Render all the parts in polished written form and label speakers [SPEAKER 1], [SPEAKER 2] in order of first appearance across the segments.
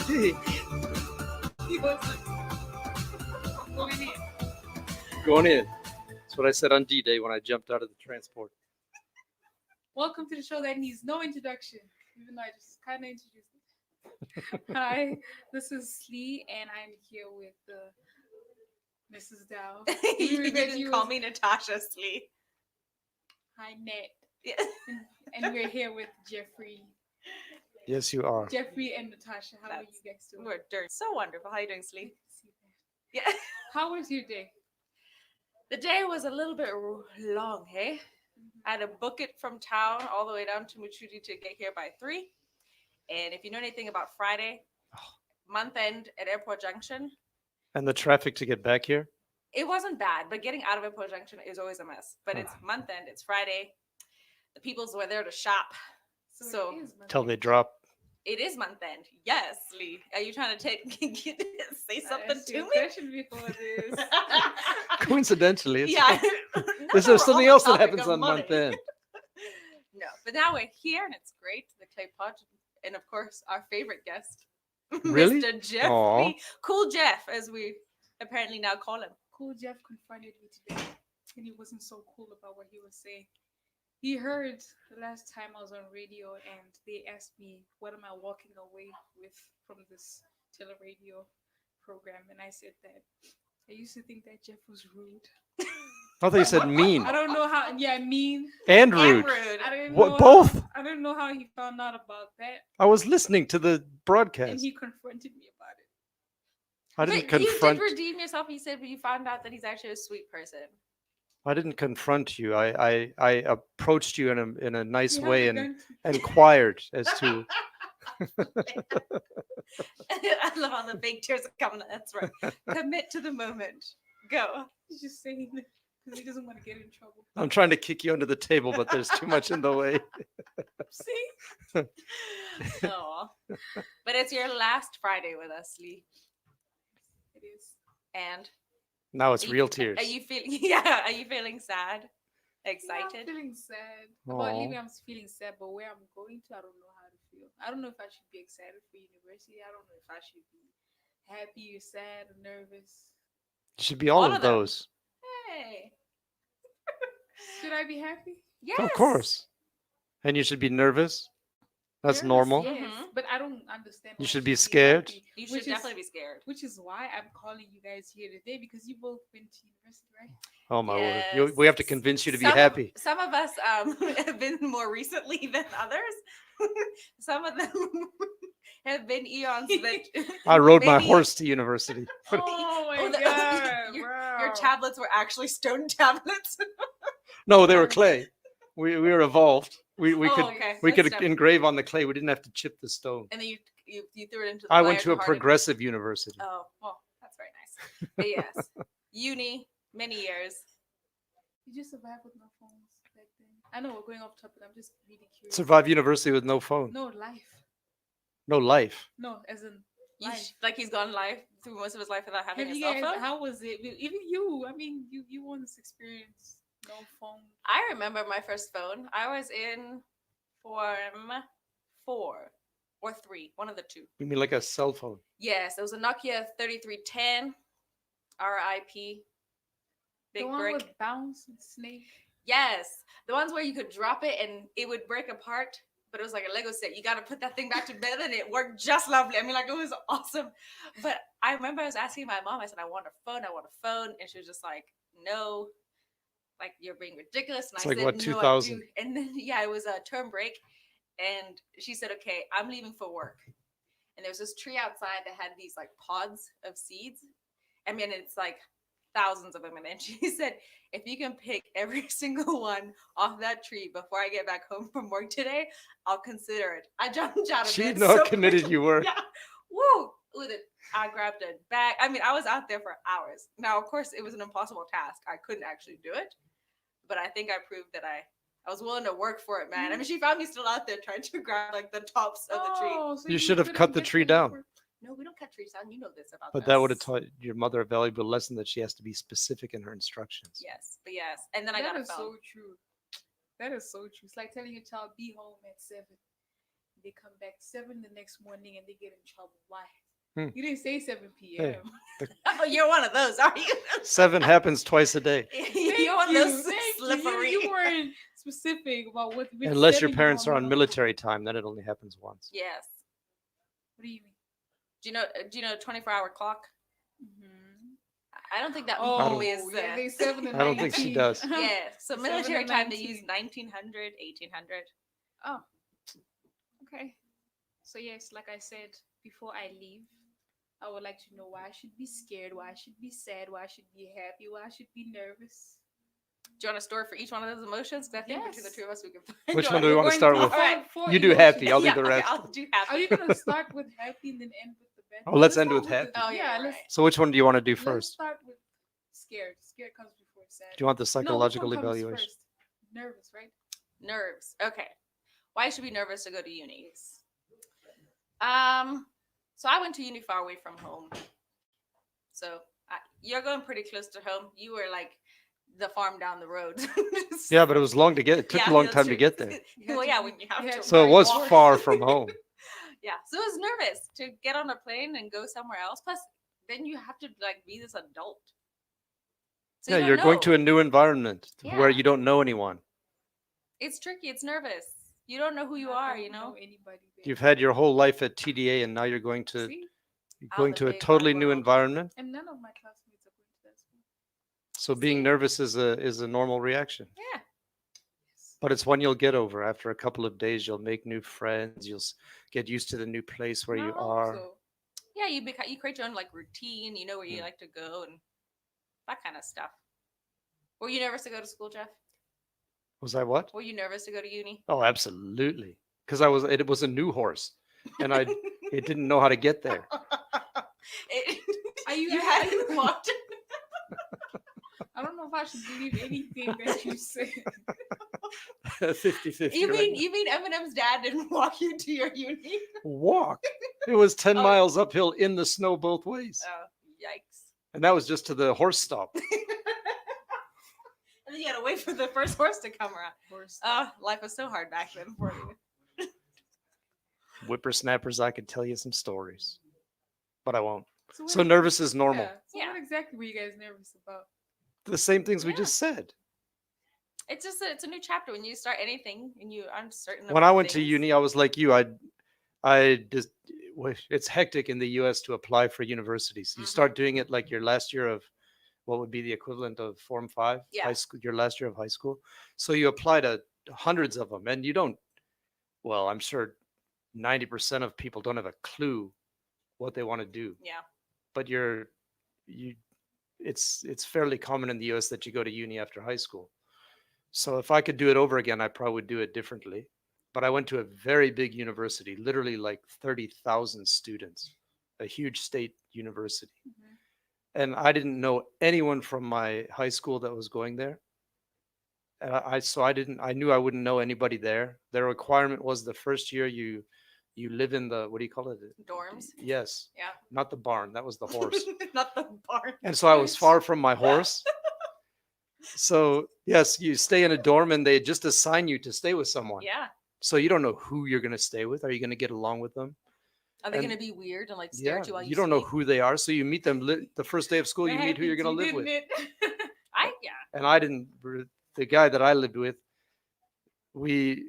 [SPEAKER 1] He was going in.
[SPEAKER 2] Going in. That's what I said on D-Day when I jumped out of the transport.
[SPEAKER 1] Welcome to the show that needs no introduction, even though I just kind of introduced it. Hi, this is Lee, and I'm here with Mrs. Dow.
[SPEAKER 3] You didn't call me Natasha Slee.
[SPEAKER 1] Hi, Ned.
[SPEAKER 3] Yeah.
[SPEAKER 1] And we're here with Jeffrey.
[SPEAKER 2] Yes, you are.
[SPEAKER 1] Jeffrey and Natasha, how are you guys doing?
[SPEAKER 3] We're doing so wonderful. How are you doing, Slee? Yeah.
[SPEAKER 1] How was your day?
[SPEAKER 3] The day was a little bit long, hey? I had to book it from town all the way down to Muchudi to get here by 3. And if you know anything about Friday, month end at Airport Junction.
[SPEAKER 2] And the traffic to get back here?
[SPEAKER 3] It wasn't bad, but getting out of Airport Junction is always a mess. But it's month end, it's Friday. The peoples were there to shop. So
[SPEAKER 2] till they drop.
[SPEAKER 3] It is month end. Yes, Lee. Are you trying to say something to me?
[SPEAKER 1] Question before this.
[SPEAKER 2] Coincidentally,
[SPEAKER 3] Yeah.
[SPEAKER 2] Is there something else that happens on month end?
[SPEAKER 3] No, but now we're here and it's great. The clay pot, and of course our favorite guest,
[SPEAKER 2] Really?
[SPEAKER 3] Mr. Jeffrey,
[SPEAKER 2] Aw.
[SPEAKER 3] Cool Jeff, as we apparently now call him.
[SPEAKER 1] Cool Jeff confronted me today, and he wasn't so cool about what he was saying. He heard the last time I was on radio, and they asked me, "What am I walking away with from this teleradio program?" And I said that I used to think that Jeff was rude.
[SPEAKER 2] I thought you said mean
[SPEAKER 1] I don't know how. Yeah, mean.
[SPEAKER 2] and rude.
[SPEAKER 1] I didn't
[SPEAKER 2] What,
[SPEAKER 1] know
[SPEAKER 2] both?
[SPEAKER 1] I don't know how he found out about that,
[SPEAKER 2] I was listening to the
[SPEAKER 1] and
[SPEAKER 2] broadcast.
[SPEAKER 1] he confronted me about it.
[SPEAKER 2] I didn't
[SPEAKER 3] But
[SPEAKER 2] confront.
[SPEAKER 3] you did redeem yourself. You said you found out that he's actually a sweet person.
[SPEAKER 2] I didn't confront you. I approached you in a nice
[SPEAKER 1] You
[SPEAKER 2] way
[SPEAKER 1] haven't
[SPEAKER 2] and
[SPEAKER 1] done-
[SPEAKER 2] inquired as to.
[SPEAKER 3] I love how the big tears are coming. That's right. Commit to the moment. Go.
[SPEAKER 1] He's just saying that because he doesn't want to get in trouble.
[SPEAKER 2] I'm trying to kick you under the table, but there's too much in the way.
[SPEAKER 1] See?
[SPEAKER 3] Aw. But it's your last Friday with us, Lee.
[SPEAKER 1] It is.
[SPEAKER 3] And
[SPEAKER 2] Now it's
[SPEAKER 3] are you-
[SPEAKER 2] real tears.
[SPEAKER 3] Are you feeling? Yeah. Are you feeling sad?
[SPEAKER 1] Yeah,
[SPEAKER 3] Excited?
[SPEAKER 1] I'm feeling sad. About
[SPEAKER 2] Aw.
[SPEAKER 1] leaving, I'm feeling sad, but where I'm going to, I don't know how to feel. I don't know if I should be excited for university. I don't know if I should be happy or sad or nervous.
[SPEAKER 2] It should be all
[SPEAKER 3] All
[SPEAKER 2] of
[SPEAKER 3] of them.
[SPEAKER 2] those.
[SPEAKER 3] Hey.
[SPEAKER 1] Should I be happy?
[SPEAKER 3] Yes.
[SPEAKER 2] Of course. And you should be nervous. That's
[SPEAKER 1] Nervous,
[SPEAKER 2] normal.
[SPEAKER 1] Yes,
[SPEAKER 3] Mhm.
[SPEAKER 1] but I don't understand.
[SPEAKER 2] You
[SPEAKER 1] why I
[SPEAKER 2] should be scared.
[SPEAKER 1] happy,
[SPEAKER 3] You
[SPEAKER 1] which
[SPEAKER 3] should
[SPEAKER 1] is-
[SPEAKER 3] definitely be scared.
[SPEAKER 1] Which is why I'm calling you guys here today, because you both went to university, right?
[SPEAKER 2] Oh my word! We have to
[SPEAKER 3] Yes.
[SPEAKER 2] convince you to be
[SPEAKER 3] Some of-
[SPEAKER 2] happy.
[SPEAKER 3] Some of us have been more recently than others. Some of them have been eons that
[SPEAKER 2] I rode my
[SPEAKER 3] maybe-
[SPEAKER 2] horse to university.
[SPEAKER 1] Oh my
[SPEAKER 3] Oh, the-
[SPEAKER 1] god!
[SPEAKER 3] your
[SPEAKER 1] Wow.
[SPEAKER 3] tablets were actually stone tablets.
[SPEAKER 2] No, they were clay. We were evolved. We
[SPEAKER 3] Oh,
[SPEAKER 2] could
[SPEAKER 3] okay.
[SPEAKER 2] we
[SPEAKER 3] That's
[SPEAKER 2] could
[SPEAKER 3] different.
[SPEAKER 2] engrave on the clay. We didn't have to chip the stone.
[SPEAKER 3] And then you threw it into the
[SPEAKER 2] I
[SPEAKER 3] fire
[SPEAKER 2] went to a
[SPEAKER 3] harden.
[SPEAKER 2] progressive university.
[SPEAKER 3] Oh, well, that's very nice. But yes, uni, many years.
[SPEAKER 1] You just survived with no phones back then. I know we're going off topic. I'm just really curious.
[SPEAKER 2] Survive university with no phone,
[SPEAKER 1] No life.
[SPEAKER 2] no life.
[SPEAKER 1] No, as in
[SPEAKER 3] You
[SPEAKER 1] life.
[SPEAKER 3] like he's gone live through most of his life without having
[SPEAKER 1] Have
[SPEAKER 3] a
[SPEAKER 1] you
[SPEAKER 3] cell
[SPEAKER 1] guys?
[SPEAKER 3] phone.
[SPEAKER 1] How was it? Even you. I mean, you once experienced no phone.
[SPEAKER 3] I remember my first phone. I was in Form 4 or 3, one of the two.
[SPEAKER 2] You mean like a cell phone?
[SPEAKER 3] Yes, it was a Nokia 3310 RIP. Big
[SPEAKER 1] The one
[SPEAKER 3] brick.
[SPEAKER 1] with bounce and snake.
[SPEAKER 3] Yes, the ones where you could drop it and it would break apart, but it was like a Lego set. You got to put that thing back together and it worked just lovely. I mean, like it was awesome. But I remember I was asking my mom, I said, I want a phone. And she was just like, no, like you're being ridiculous. And
[SPEAKER 2] It's
[SPEAKER 3] I
[SPEAKER 2] like,
[SPEAKER 3] said,
[SPEAKER 2] what,
[SPEAKER 3] no,
[SPEAKER 2] 2000?
[SPEAKER 3] I do. And then, yeah, it was a term break. And she said, okay, I'm leaving for work. And there was this tree outside that had these like pods of seeds. I mean, it's like thousands of them. And she said, if you can pick every single one off that tree before I get back home from work today, I'll consider it. I jumped out of
[SPEAKER 2] She
[SPEAKER 3] bed.
[SPEAKER 2] knew how
[SPEAKER 3] so
[SPEAKER 2] committed
[SPEAKER 3] quickly.
[SPEAKER 2] you were.
[SPEAKER 3] Yeah. Woo. With it. I grabbed a bag. I mean, I was out there for hours. Now, of course, it was an impossible task. I couldn't actually do it. But I think I proved that I was willing to work for it, man. I mean, she found me still out there trying to grab like the tops of the tree.
[SPEAKER 1] Oh, so
[SPEAKER 2] You should have
[SPEAKER 1] couldn't
[SPEAKER 2] cut the
[SPEAKER 1] get
[SPEAKER 2] tree
[SPEAKER 1] them
[SPEAKER 2] down.
[SPEAKER 1] for-
[SPEAKER 3] No, we don't cut trees down. You know this about
[SPEAKER 2] But
[SPEAKER 3] us.
[SPEAKER 2] that would have taught your mother a valuable lesson that she has to be specific in her instructions.
[SPEAKER 3] Yes, but yes. And then I got
[SPEAKER 1] That
[SPEAKER 3] a
[SPEAKER 1] is
[SPEAKER 3] phone.
[SPEAKER 1] so true. That is so true. It's like telling your child be home at 7. They come back 7 the next morning and they get in trouble. Why?
[SPEAKER 2] Hmm.
[SPEAKER 1] You didn't say 7
[SPEAKER 2] Hey.
[SPEAKER 1] p.m.
[SPEAKER 3] Oh, you're one of those, are you?
[SPEAKER 2] 7 happens twice a day.
[SPEAKER 3] You're one of those
[SPEAKER 1] Thank you.
[SPEAKER 3] slippery.
[SPEAKER 1] You weren't specific about which
[SPEAKER 2] Unless your
[SPEAKER 1] 7 you
[SPEAKER 2] parents
[SPEAKER 1] want
[SPEAKER 2] are
[SPEAKER 1] me
[SPEAKER 2] on
[SPEAKER 1] to-
[SPEAKER 2] military time, then it only happens once.
[SPEAKER 3] Yes.
[SPEAKER 1] What do you mean?
[SPEAKER 3] Do you know 24-hour clock?
[SPEAKER 1] Mm-hmm.
[SPEAKER 3] I don't think that
[SPEAKER 1] Oh,
[SPEAKER 3] movie is.
[SPEAKER 1] yeah, they 7 to
[SPEAKER 2] I don't think she
[SPEAKER 1] 19.
[SPEAKER 2] does.
[SPEAKER 3] Yeah. So
[SPEAKER 1] 7
[SPEAKER 3] military
[SPEAKER 1] to
[SPEAKER 3] time they
[SPEAKER 1] 19.
[SPEAKER 3] use 1900, 1800.
[SPEAKER 1] Oh, okay. So yes, like I said, before I leave, I would like to know why I should be scared, why I should be sad, why I should be happy, why I should be nervous.
[SPEAKER 3] Do you want a story for each one of those emotions? Because I think between the
[SPEAKER 1] Yes.
[SPEAKER 3] two of us we can find
[SPEAKER 2] Which
[SPEAKER 3] one.
[SPEAKER 2] one do we
[SPEAKER 1] We're
[SPEAKER 2] want to
[SPEAKER 1] going
[SPEAKER 2] start
[SPEAKER 1] through
[SPEAKER 2] with?
[SPEAKER 3] Alright.
[SPEAKER 1] four
[SPEAKER 2] You do
[SPEAKER 1] emotions.
[SPEAKER 2] happy. I'll do
[SPEAKER 3] Yeah,
[SPEAKER 2] the
[SPEAKER 3] okay,
[SPEAKER 2] rest.
[SPEAKER 3] I'll do
[SPEAKER 1] Are
[SPEAKER 3] happy.
[SPEAKER 1] you gonna start with happy and then end with the bad?
[SPEAKER 2] Oh, let's end
[SPEAKER 1] start
[SPEAKER 2] with
[SPEAKER 1] the-
[SPEAKER 2] happy.
[SPEAKER 3] Oh, yeah,
[SPEAKER 1] let's
[SPEAKER 3] right.
[SPEAKER 2] So which one do you want to do
[SPEAKER 1] let's
[SPEAKER 2] first?
[SPEAKER 1] start with scared. Scared comes before sad.
[SPEAKER 2] Do you want the
[SPEAKER 1] No, which
[SPEAKER 2] psychological
[SPEAKER 1] one comes
[SPEAKER 2] evaluation?
[SPEAKER 1] first? Nervous, right?
[SPEAKER 3] Nerves. Okay. Why should we be nervous to go to uni?
[SPEAKER 1] Yes.
[SPEAKER 3] So I went to uni far away from home. So you're going pretty close to home. You were like the farm down the road.
[SPEAKER 2] Yeah, but it was long to get. It took a long
[SPEAKER 3] that's
[SPEAKER 2] time to
[SPEAKER 3] true.
[SPEAKER 2] get there.
[SPEAKER 1] You had
[SPEAKER 3] Well,
[SPEAKER 1] to
[SPEAKER 3] yeah,
[SPEAKER 1] be-
[SPEAKER 3] when you have
[SPEAKER 1] had
[SPEAKER 3] to.
[SPEAKER 1] to
[SPEAKER 2] So it
[SPEAKER 1] ride
[SPEAKER 2] was
[SPEAKER 1] horse.
[SPEAKER 2] far from home.
[SPEAKER 3] Yeah, so I was nervous to get on a plane and go somewhere else. Plus, then you have to like be this adult. So
[SPEAKER 2] Yeah,
[SPEAKER 3] you don't
[SPEAKER 2] you're going
[SPEAKER 3] know.
[SPEAKER 2] to a new environment where
[SPEAKER 3] Yeah.
[SPEAKER 2] you don't know anyone.
[SPEAKER 3] It's tricky. It's nervous. You don't know who you
[SPEAKER 1] I
[SPEAKER 3] are.
[SPEAKER 1] don't
[SPEAKER 3] You know.
[SPEAKER 1] anybody there.
[SPEAKER 2] You've had your whole life at TDA, and now you're going to
[SPEAKER 1] See?
[SPEAKER 3] Out in
[SPEAKER 2] a
[SPEAKER 3] the big
[SPEAKER 2] totally
[SPEAKER 3] wide
[SPEAKER 2] new
[SPEAKER 3] world.
[SPEAKER 2] environment.
[SPEAKER 1] And none of my classmates are going to that school.
[SPEAKER 2] So being
[SPEAKER 3] See?
[SPEAKER 2] nervous is a normal reaction.
[SPEAKER 3] Yeah.
[SPEAKER 1] Yes.
[SPEAKER 2] But it's one you'll get over. After a couple of days, you'll make new friends. You'll get used to the new place where
[SPEAKER 1] I
[SPEAKER 2] you
[SPEAKER 1] hope
[SPEAKER 2] are.
[SPEAKER 1] so.
[SPEAKER 3] Yeah, you create your own like routine. You know where you like to go and that kind of stuff. Were you nervous to go to school, Jeff?
[SPEAKER 2] Was I what?
[SPEAKER 3] Were you nervous to go to uni?
[SPEAKER 2] Oh, absolutely. Because it was a new horse, and it didn't know how to get there.
[SPEAKER 1] Are you?
[SPEAKER 3] You hadn't walked.
[SPEAKER 1] I don't know if I should believe anything that you say.
[SPEAKER 2] 50-50.
[SPEAKER 3] You
[SPEAKER 2] right
[SPEAKER 3] mean Eminem's dad didn't walk you to your uni?
[SPEAKER 2] now. Walk? It was 10
[SPEAKER 3] Oh.
[SPEAKER 2] miles uphill in the snow both ways,
[SPEAKER 3] Oh, yikes!
[SPEAKER 2] and that was just to the horse stop.
[SPEAKER 3] And then you had to wait for the first horse to come around.
[SPEAKER 1] Horse.
[SPEAKER 3] Life was so hard back then for you.
[SPEAKER 2] Whippersnappers, I could tell you some stories, but I won't.
[SPEAKER 1] what-
[SPEAKER 2] So nervous is normal.
[SPEAKER 1] Yeah. So
[SPEAKER 3] Yeah.
[SPEAKER 1] what exactly were you guys nervous about?
[SPEAKER 2] The same things we
[SPEAKER 3] Yeah.
[SPEAKER 2] just said.
[SPEAKER 3] It's just it's a new chapter when you start anything and you aren't certain.
[SPEAKER 2] When I
[SPEAKER 3] about
[SPEAKER 2] went to
[SPEAKER 3] things.
[SPEAKER 2] uni, I was like you. I just it's hectic in the U.S. to apply for universities. You
[SPEAKER 3] Mhm.
[SPEAKER 2] start doing it like your last year of what would be the equivalent of Form 5,
[SPEAKER 3] Yeah.
[SPEAKER 2] high school, your last year of high school. So you apply to hundreds of them, and you don't. Well, I'm sure 90% of people don't have a clue what they want to do.
[SPEAKER 3] Yeah.
[SPEAKER 2] But it's fairly common in the US that you go to uni after high school. So if I could do it over again, I probably would do it differently. But I went to a very big university, literally like 30,000 students, a huge state university.
[SPEAKER 1] Mhm.
[SPEAKER 2] And I didn't know anyone from my high school that was going there. And I knew I wouldn't know anybody there. The requirement was the first year you live in the, what do you call it?
[SPEAKER 3] Dorms.
[SPEAKER 2] Yes.
[SPEAKER 3] Yeah.
[SPEAKER 2] Not the barn. That was the horse.
[SPEAKER 3] Not the barn.
[SPEAKER 2] And so I was far from my horse. So yes, you stay in a dorm and they just assign you to stay with someone.
[SPEAKER 3] Yeah.
[SPEAKER 2] So you don't know who you're going to stay with. Are you going to get along with them?
[SPEAKER 3] Are they
[SPEAKER 2] And-
[SPEAKER 3] going to be weird and like stare
[SPEAKER 2] Yeah.
[SPEAKER 3] at you while you
[SPEAKER 2] You don't know
[SPEAKER 3] sleep?
[SPEAKER 2] who they are. So you meet them the first day of school.
[SPEAKER 1] That
[SPEAKER 2] You meet who you're
[SPEAKER 1] happened
[SPEAKER 2] going to live
[SPEAKER 1] you,
[SPEAKER 2] with.
[SPEAKER 1] didn't it?
[SPEAKER 3] Yeah.
[SPEAKER 2] And I didn't. The guy that I lived with, we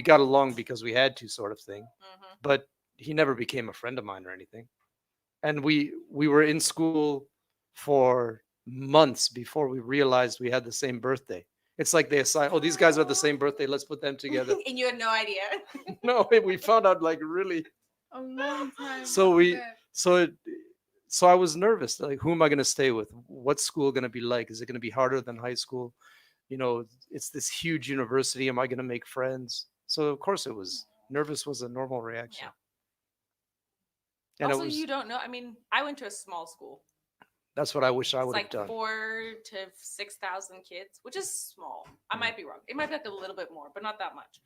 [SPEAKER 2] got along because we had to, sort of thing.
[SPEAKER 3] Hmm.
[SPEAKER 2] But he never became a friend of mine or anything. And we were in school for months before we realized we had the same birthday. It's like they assign, oh, these guys are the same birthday. Let's put them together.
[SPEAKER 3] And you had no idea.
[SPEAKER 2] No, we found out like really.
[SPEAKER 1] A long time.
[SPEAKER 2] So
[SPEAKER 1] after
[SPEAKER 2] we-
[SPEAKER 1] that.
[SPEAKER 2] So I was nervous. Like, who am I going to stay with? What's school going to be like? Is it going to be harder than high school? It's this huge university. Am I going to make friends? So of course it was. Nervous was a normal reaction.
[SPEAKER 3] Yeah.
[SPEAKER 2] And
[SPEAKER 3] Also,
[SPEAKER 2] it was.
[SPEAKER 3] you don't know. I mean, I went to a small school.
[SPEAKER 2] That's what I wish I
[SPEAKER 3] It's
[SPEAKER 2] would have
[SPEAKER 3] like
[SPEAKER 2] done.
[SPEAKER 3] 4,000 to 6,000 kids, which is small. I
[SPEAKER 2] Mm.
[SPEAKER 3] might be wrong. It might be like a little bit more, but not that much.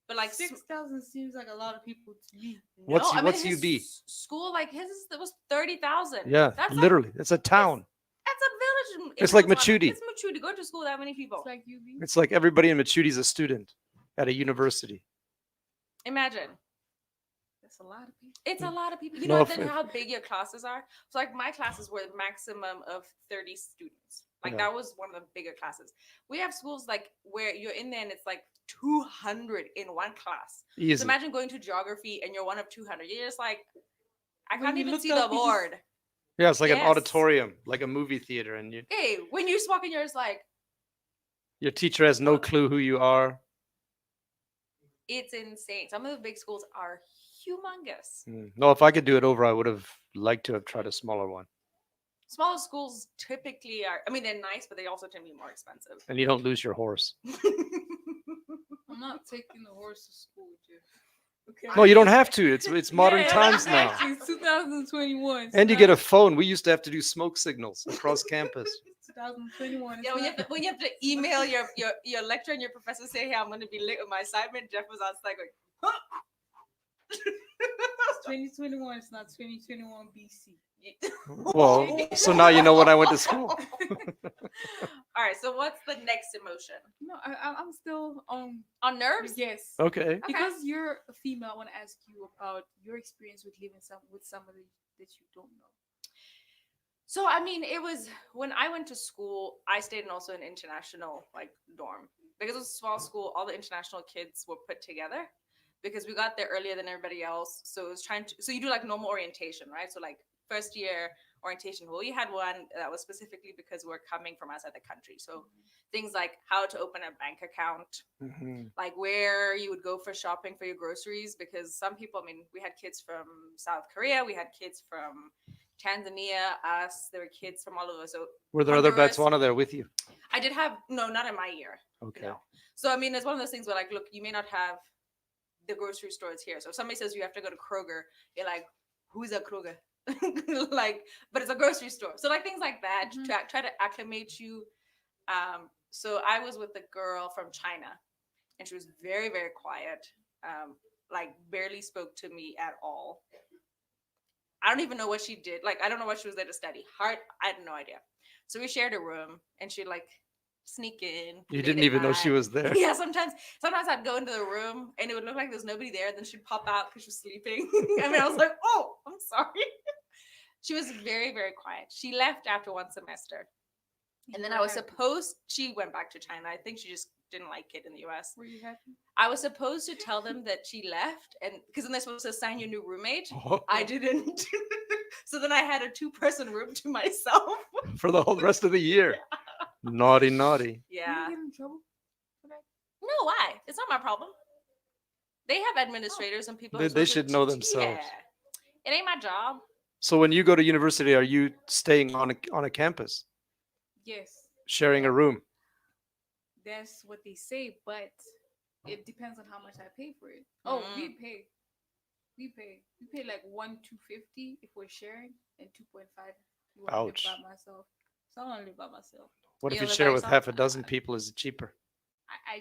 [SPEAKER 3] But like
[SPEAKER 1] 6,000 seems like a lot of people to me.
[SPEAKER 2] What's-
[SPEAKER 3] I mean,
[SPEAKER 2] what's
[SPEAKER 3] his
[SPEAKER 2] UB?
[SPEAKER 3] School like his it was 30,000.
[SPEAKER 2] Yeah,
[SPEAKER 3] that's like,
[SPEAKER 2] literally, it's a town.
[SPEAKER 3] that's a village.
[SPEAKER 2] It's like
[SPEAKER 3] Botswana.
[SPEAKER 2] Machudi.
[SPEAKER 3] It's Machudi. Go to school that many people.
[SPEAKER 1] It's like UB.
[SPEAKER 2] It's like everybody in Machudi's a student at a university.
[SPEAKER 3] Imagine.
[SPEAKER 1] That's a lot of people.
[SPEAKER 3] It's a lot of people. You
[SPEAKER 2] No,
[SPEAKER 3] know
[SPEAKER 2] if-
[SPEAKER 3] then how big your classes are? So like my classes were the maximum of 30 students. Like
[SPEAKER 2] Yeah.
[SPEAKER 3] that was one of the bigger classes. We have schools like where you're in there and it's like 200 in one class. So
[SPEAKER 2] Easy.
[SPEAKER 3] imagine going to geography and you're one of 200. You're just like, I
[SPEAKER 1] When
[SPEAKER 3] can't
[SPEAKER 1] you
[SPEAKER 3] even
[SPEAKER 1] looked
[SPEAKER 3] see the
[SPEAKER 1] up, you just-
[SPEAKER 3] board.
[SPEAKER 2] Yeah, it's like an
[SPEAKER 3] Yes.
[SPEAKER 2] auditorium, like a movie theater, and
[SPEAKER 3] Hey, when you just walk in, you're just like,
[SPEAKER 2] your teacher has no clue who you are.
[SPEAKER 3] it's insane. Some of the big schools are humongous.
[SPEAKER 2] No, if I could do it over, I would have liked to have tried a smaller one.
[SPEAKER 3] Smaller schools typically are, I mean, they're nice, but they also tend to be more expensive.
[SPEAKER 2] And you don't lose your horse.
[SPEAKER 1] I'm not taking the horse to school, Jeff. Okay.
[SPEAKER 2] No, you don't have to. It's modern
[SPEAKER 1] Yeah,
[SPEAKER 2] times now.
[SPEAKER 1] exactly. It's 2021.
[SPEAKER 2] And you get a phone. We used to have to do smoke signals across campus.
[SPEAKER 1] 2021.
[SPEAKER 3] Yeah, when you have to email your lecturer and your professor say, hey, I'm going to be late with my assignment, Jeff was outside going, huh?
[SPEAKER 1] It's 2021. It's not 2021 BC.
[SPEAKER 2] Well, so now you know when I went to school.
[SPEAKER 3] All right, so what's the next emotion?
[SPEAKER 1] No, I'm still
[SPEAKER 3] On nerves?
[SPEAKER 1] yes.
[SPEAKER 2] Okay.
[SPEAKER 1] Because you're a female, I want to ask you about your experience with living with somebody that you don't know.
[SPEAKER 3] So I mean, it was when I went to school, I stayed in also an international like dorm. Because it was a small school, all the international kids were put together because we got there earlier than everybody else. So it was so you do like normal orientation, right? So like first year orientation. Well, we had one that was specifically because we're coming from outside the country. So things like how to open a bank account, like where you would go for shopping for your groceries, because some people, I mean, we had kids from South Korea, we had kids from Tanzania, us, there were kids from all over. So
[SPEAKER 2] Were there other
[SPEAKER 3] Honduras.
[SPEAKER 2] Botswana there with you?
[SPEAKER 3] I did have, no, not in my year.
[SPEAKER 2] Okay.
[SPEAKER 3] No. So, I mean, it's one of those things where like, look, you may not have the grocery stores here. So if somebody says you have to go to Kroger, you're like, who's a Kroger? Like, but it's a grocery store. So like things like that,
[SPEAKER 1] Mhm.
[SPEAKER 3] try to acclimate you. So I was with a girl from China and she was very, very quiet. Like barely spoke to me at all. I don't even know what she did. Like, I don't know what she was there to study. I had no idea. So we shared a room and she'd like sneak in.
[SPEAKER 2] You
[SPEAKER 3] late
[SPEAKER 2] didn't
[SPEAKER 3] at
[SPEAKER 2] even know she
[SPEAKER 3] night.
[SPEAKER 2] was there.
[SPEAKER 3] Yeah, sometimes I'd go into the room and it would look like there's nobody there. Then she'd pop out because she was sleeping. I mean, I was like, oh, I'm sorry. She was very, very quiet. She left after one semester. And then I was she went back to China. I think she just didn't like it in the US.
[SPEAKER 1] Were you happy?
[SPEAKER 3] I was supposed to tell them that she left, and because then they're supposed to assign you a new roommate.
[SPEAKER 2] Oh,
[SPEAKER 3] I didn't. So then I had a 2-person room to myself.
[SPEAKER 2] for the whole rest of the year. Naughty, naughty.
[SPEAKER 3] Yeah.
[SPEAKER 1] Did you get in trouble for that?
[SPEAKER 3] No, why? It's not my problem. They have administrators and people. who are
[SPEAKER 2] They
[SPEAKER 3] supposed
[SPEAKER 2] should
[SPEAKER 3] to
[SPEAKER 2] know
[SPEAKER 3] teach-
[SPEAKER 2] themselves.
[SPEAKER 3] Yeah. It ain't my job.
[SPEAKER 2] So when you go to university, are you staying on a campus,
[SPEAKER 1] Yes,
[SPEAKER 2] sharing a room?
[SPEAKER 1] that's what they say, but it depends on how much I pay for it. Oh, we pay. We pay like 1,250 if we're sharing, and 2.5 if you want to
[SPEAKER 2] Ouch.
[SPEAKER 1] live by myself. So I want to live by myself.
[SPEAKER 2] What if
[SPEAKER 3] You
[SPEAKER 2] you
[SPEAKER 3] live
[SPEAKER 2] share
[SPEAKER 3] by
[SPEAKER 2] with
[SPEAKER 3] yourself?
[SPEAKER 2] half a dozen people? Is it cheaper?
[SPEAKER 1] I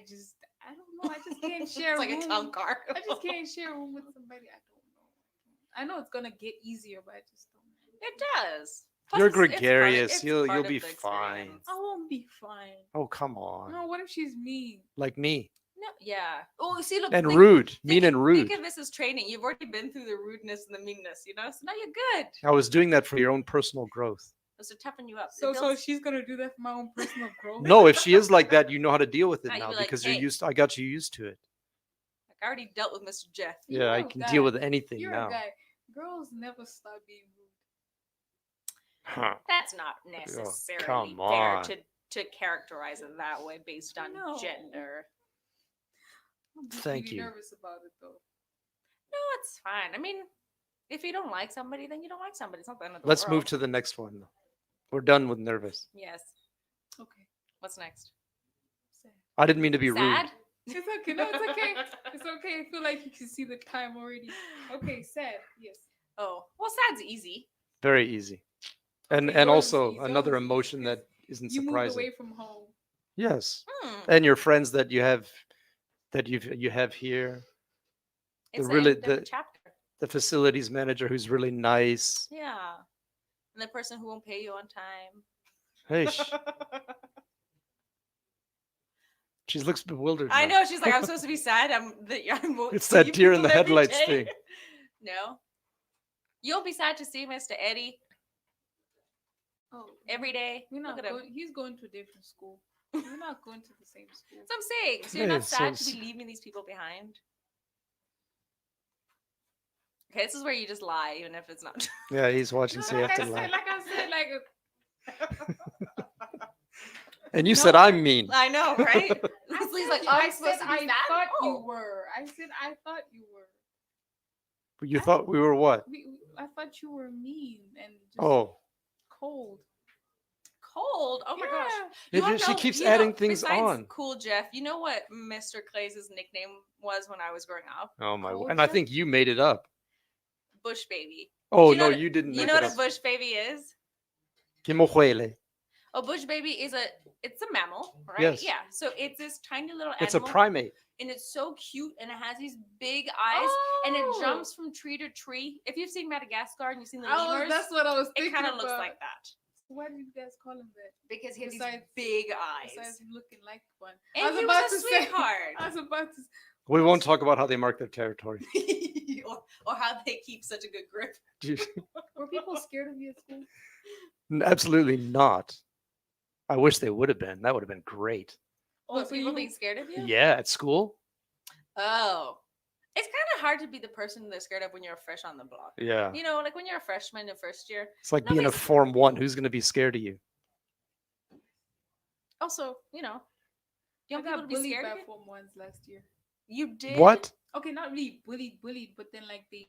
[SPEAKER 1] don't know. I just can't share.
[SPEAKER 3] It's like
[SPEAKER 1] room.
[SPEAKER 3] a town car.
[SPEAKER 1] I just can't share a room with somebody. I don't know. I know it's gonna get easier, but I just don't know.
[SPEAKER 3] It does. Plus
[SPEAKER 2] You're
[SPEAKER 3] it's fun.
[SPEAKER 2] gregarious.
[SPEAKER 3] It's
[SPEAKER 2] You'll
[SPEAKER 3] part of
[SPEAKER 2] be
[SPEAKER 3] the
[SPEAKER 2] fine.
[SPEAKER 3] experience.
[SPEAKER 1] I won't be fine.
[SPEAKER 2] Oh, come on.
[SPEAKER 1] No, what if she's mean?
[SPEAKER 2] Like me.
[SPEAKER 3] No, yeah. Oh, see, look.
[SPEAKER 2] And
[SPEAKER 3] think-
[SPEAKER 2] rude. Mean and
[SPEAKER 3] Think
[SPEAKER 2] rude.
[SPEAKER 3] of this as training. You've already been through the rudeness and the meanness, you know. So now you're good.
[SPEAKER 2] I was doing that for your own personal growth.
[SPEAKER 3] It's to toughen you up.
[SPEAKER 1] So
[SPEAKER 3] It
[SPEAKER 1] so
[SPEAKER 3] builds-
[SPEAKER 1] she's gonna do that for my own personal growth.
[SPEAKER 2] No, if she is like that, you know how to deal with it
[SPEAKER 3] Now you'd
[SPEAKER 2] now
[SPEAKER 3] be like,
[SPEAKER 2] because
[SPEAKER 3] "Hey."
[SPEAKER 2] you're used. I got you used to it.
[SPEAKER 3] like, I already dealt with Mr. Jeff.
[SPEAKER 1] You're
[SPEAKER 2] Yeah, I
[SPEAKER 1] a
[SPEAKER 2] can
[SPEAKER 1] guy.
[SPEAKER 2] deal with anything
[SPEAKER 1] You're
[SPEAKER 2] now.
[SPEAKER 1] a guy. Girls never stop being rude.
[SPEAKER 2] Huh.
[SPEAKER 3] That's not necessarily
[SPEAKER 2] come
[SPEAKER 3] fair
[SPEAKER 2] on.
[SPEAKER 3] to characterize it that way based on
[SPEAKER 1] No.
[SPEAKER 3] gender.
[SPEAKER 1] I'm just
[SPEAKER 2] Thank
[SPEAKER 1] really
[SPEAKER 2] you.
[SPEAKER 1] nervous about it though.
[SPEAKER 3] No, it's fine. I mean, if you don't like somebody, then you don't like somebody. It's not the end of the
[SPEAKER 2] Let's
[SPEAKER 3] world.
[SPEAKER 2] move to the next one. We're done with nervous.
[SPEAKER 3] Yes.
[SPEAKER 1] Okay.
[SPEAKER 3] What's next?
[SPEAKER 1] Sad.
[SPEAKER 2] I didn't mean to be
[SPEAKER 3] Sad?
[SPEAKER 2] rude.
[SPEAKER 1] It's okay. No, it's okay. It's okay. I feel like you can see the time already. Okay, sad. Yes.
[SPEAKER 3] Oh, well, sad's easy.
[SPEAKER 2] Very easy. And
[SPEAKER 1] Okay,
[SPEAKER 2] and
[SPEAKER 1] yours is
[SPEAKER 2] also
[SPEAKER 1] easy.
[SPEAKER 2] another
[SPEAKER 1] Yours is easy
[SPEAKER 2] emotion
[SPEAKER 1] because
[SPEAKER 2] that isn't
[SPEAKER 1] You moved
[SPEAKER 2] surprising.
[SPEAKER 1] away from home.
[SPEAKER 2] Yes.
[SPEAKER 3] Hmm.
[SPEAKER 2] And your friends that you have you have here.
[SPEAKER 3] It's
[SPEAKER 2] really-
[SPEAKER 3] a different chapter.
[SPEAKER 2] The facilities manager who's really nice.
[SPEAKER 3] Yeah. And the person who won't pay you on time.
[SPEAKER 2] Hey, she looks bewildered.
[SPEAKER 3] I
[SPEAKER 2] now.
[SPEAKER 3] know. She's like, I'm supposed to be sad. I'm
[SPEAKER 2] It's that deer in the headlights thing.
[SPEAKER 3] No, you'll be sad to see Mr. Eddie
[SPEAKER 1] Oh,
[SPEAKER 3] every day.
[SPEAKER 1] we're
[SPEAKER 3] Look
[SPEAKER 1] not
[SPEAKER 3] at him.
[SPEAKER 1] going. He's going to a different school. We're not going to the same school.
[SPEAKER 3] So I'm saying, so you're
[SPEAKER 2] Yeah,
[SPEAKER 3] not sad
[SPEAKER 2] so
[SPEAKER 3] to be leaving these people behind. Okay, this is where you just lie, even if it's not true.
[SPEAKER 2] Yeah, he's watching,
[SPEAKER 1] No,
[SPEAKER 2] so you have
[SPEAKER 1] like I
[SPEAKER 2] to
[SPEAKER 1] said,
[SPEAKER 2] lie.
[SPEAKER 1] like I said,
[SPEAKER 2] And you
[SPEAKER 1] No,
[SPEAKER 2] said I'm mean.
[SPEAKER 3] I know, right?
[SPEAKER 1] I
[SPEAKER 3] Leslie's
[SPEAKER 1] said
[SPEAKER 3] like,
[SPEAKER 1] you-
[SPEAKER 3] oh,
[SPEAKER 1] I
[SPEAKER 3] I'm supposed
[SPEAKER 1] said
[SPEAKER 3] to be
[SPEAKER 1] I
[SPEAKER 3] sad?
[SPEAKER 1] thought you
[SPEAKER 3] Oh.
[SPEAKER 1] were. I said I thought you were.
[SPEAKER 2] You thought we were what?
[SPEAKER 1] I thought you were mean and just
[SPEAKER 2] Oh,
[SPEAKER 1] cold.
[SPEAKER 3] Cold. Oh my gosh.
[SPEAKER 1] Yeah.
[SPEAKER 3] You want
[SPEAKER 2] she
[SPEAKER 3] to know,
[SPEAKER 2] keeps adding things
[SPEAKER 3] besides
[SPEAKER 2] on.
[SPEAKER 3] Cool Jeff, you know what Mr. Clay's nickname was when I was growing up?
[SPEAKER 2] Oh my!
[SPEAKER 1] Cold
[SPEAKER 2] And I
[SPEAKER 1] Jeff?
[SPEAKER 2] think you made it up.
[SPEAKER 3] Bush baby.
[SPEAKER 2] Oh
[SPEAKER 3] you know
[SPEAKER 2] no,
[SPEAKER 3] what-
[SPEAKER 2] you didn't
[SPEAKER 3] You
[SPEAKER 2] make
[SPEAKER 3] know
[SPEAKER 2] it
[SPEAKER 3] what a
[SPEAKER 2] up.
[SPEAKER 3] bush baby is?
[SPEAKER 2] Kimohuele.
[SPEAKER 3] A bush baby is it's a mammal, right?
[SPEAKER 2] Yes.
[SPEAKER 3] Yeah. So it's this tiny little
[SPEAKER 2] It's a
[SPEAKER 3] animal.
[SPEAKER 2] primate.
[SPEAKER 3] And it's so cute and it has these big eyes and it
[SPEAKER 1] Oh!
[SPEAKER 3] jumps from tree to tree. If you've seen Madagascar and you've seen the
[SPEAKER 1] Oh,
[SPEAKER 3] lemurs,
[SPEAKER 1] that's what I was
[SPEAKER 3] it
[SPEAKER 1] thinking
[SPEAKER 3] kind of
[SPEAKER 1] about.
[SPEAKER 3] looks like that.
[SPEAKER 1] Why do you guys call him that?
[SPEAKER 3] Because he has these
[SPEAKER 1] Besides-
[SPEAKER 3] big eyes.
[SPEAKER 1] Besides him looking like one.
[SPEAKER 3] And he was a sweetheart.
[SPEAKER 1] I was about to.
[SPEAKER 2] We won't talk about how they mark their territory.
[SPEAKER 3] or how they keep such a good grip.
[SPEAKER 1] Were people scared of you at school?
[SPEAKER 2] Absolutely not. I wish they would have been. That would have been great.
[SPEAKER 3] Oh,
[SPEAKER 1] so
[SPEAKER 3] people
[SPEAKER 1] you-
[SPEAKER 3] being scared of you?
[SPEAKER 2] Yeah, at school.
[SPEAKER 3] Oh. It's kind of hard to be the person they're scared of when you're fresh on the block.
[SPEAKER 2] Yeah,
[SPEAKER 3] You know, like when you're a freshman in first year.
[SPEAKER 2] it's like being a
[SPEAKER 3] nobody's-
[SPEAKER 2] Form 1. Who's going to be scared of you?
[SPEAKER 3] Also, you know, you
[SPEAKER 1] I
[SPEAKER 3] want people
[SPEAKER 1] got
[SPEAKER 3] to be
[SPEAKER 1] bullied
[SPEAKER 3] scared
[SPEAKER 1] by
[SPEAKER 3] of you?
[SPEAKER 1] Form 1s last year.
[SPEAKER 3] You did?
[SPEAKER 2] What?
[SPEAKER 1] Okay, not really bullied, but then like they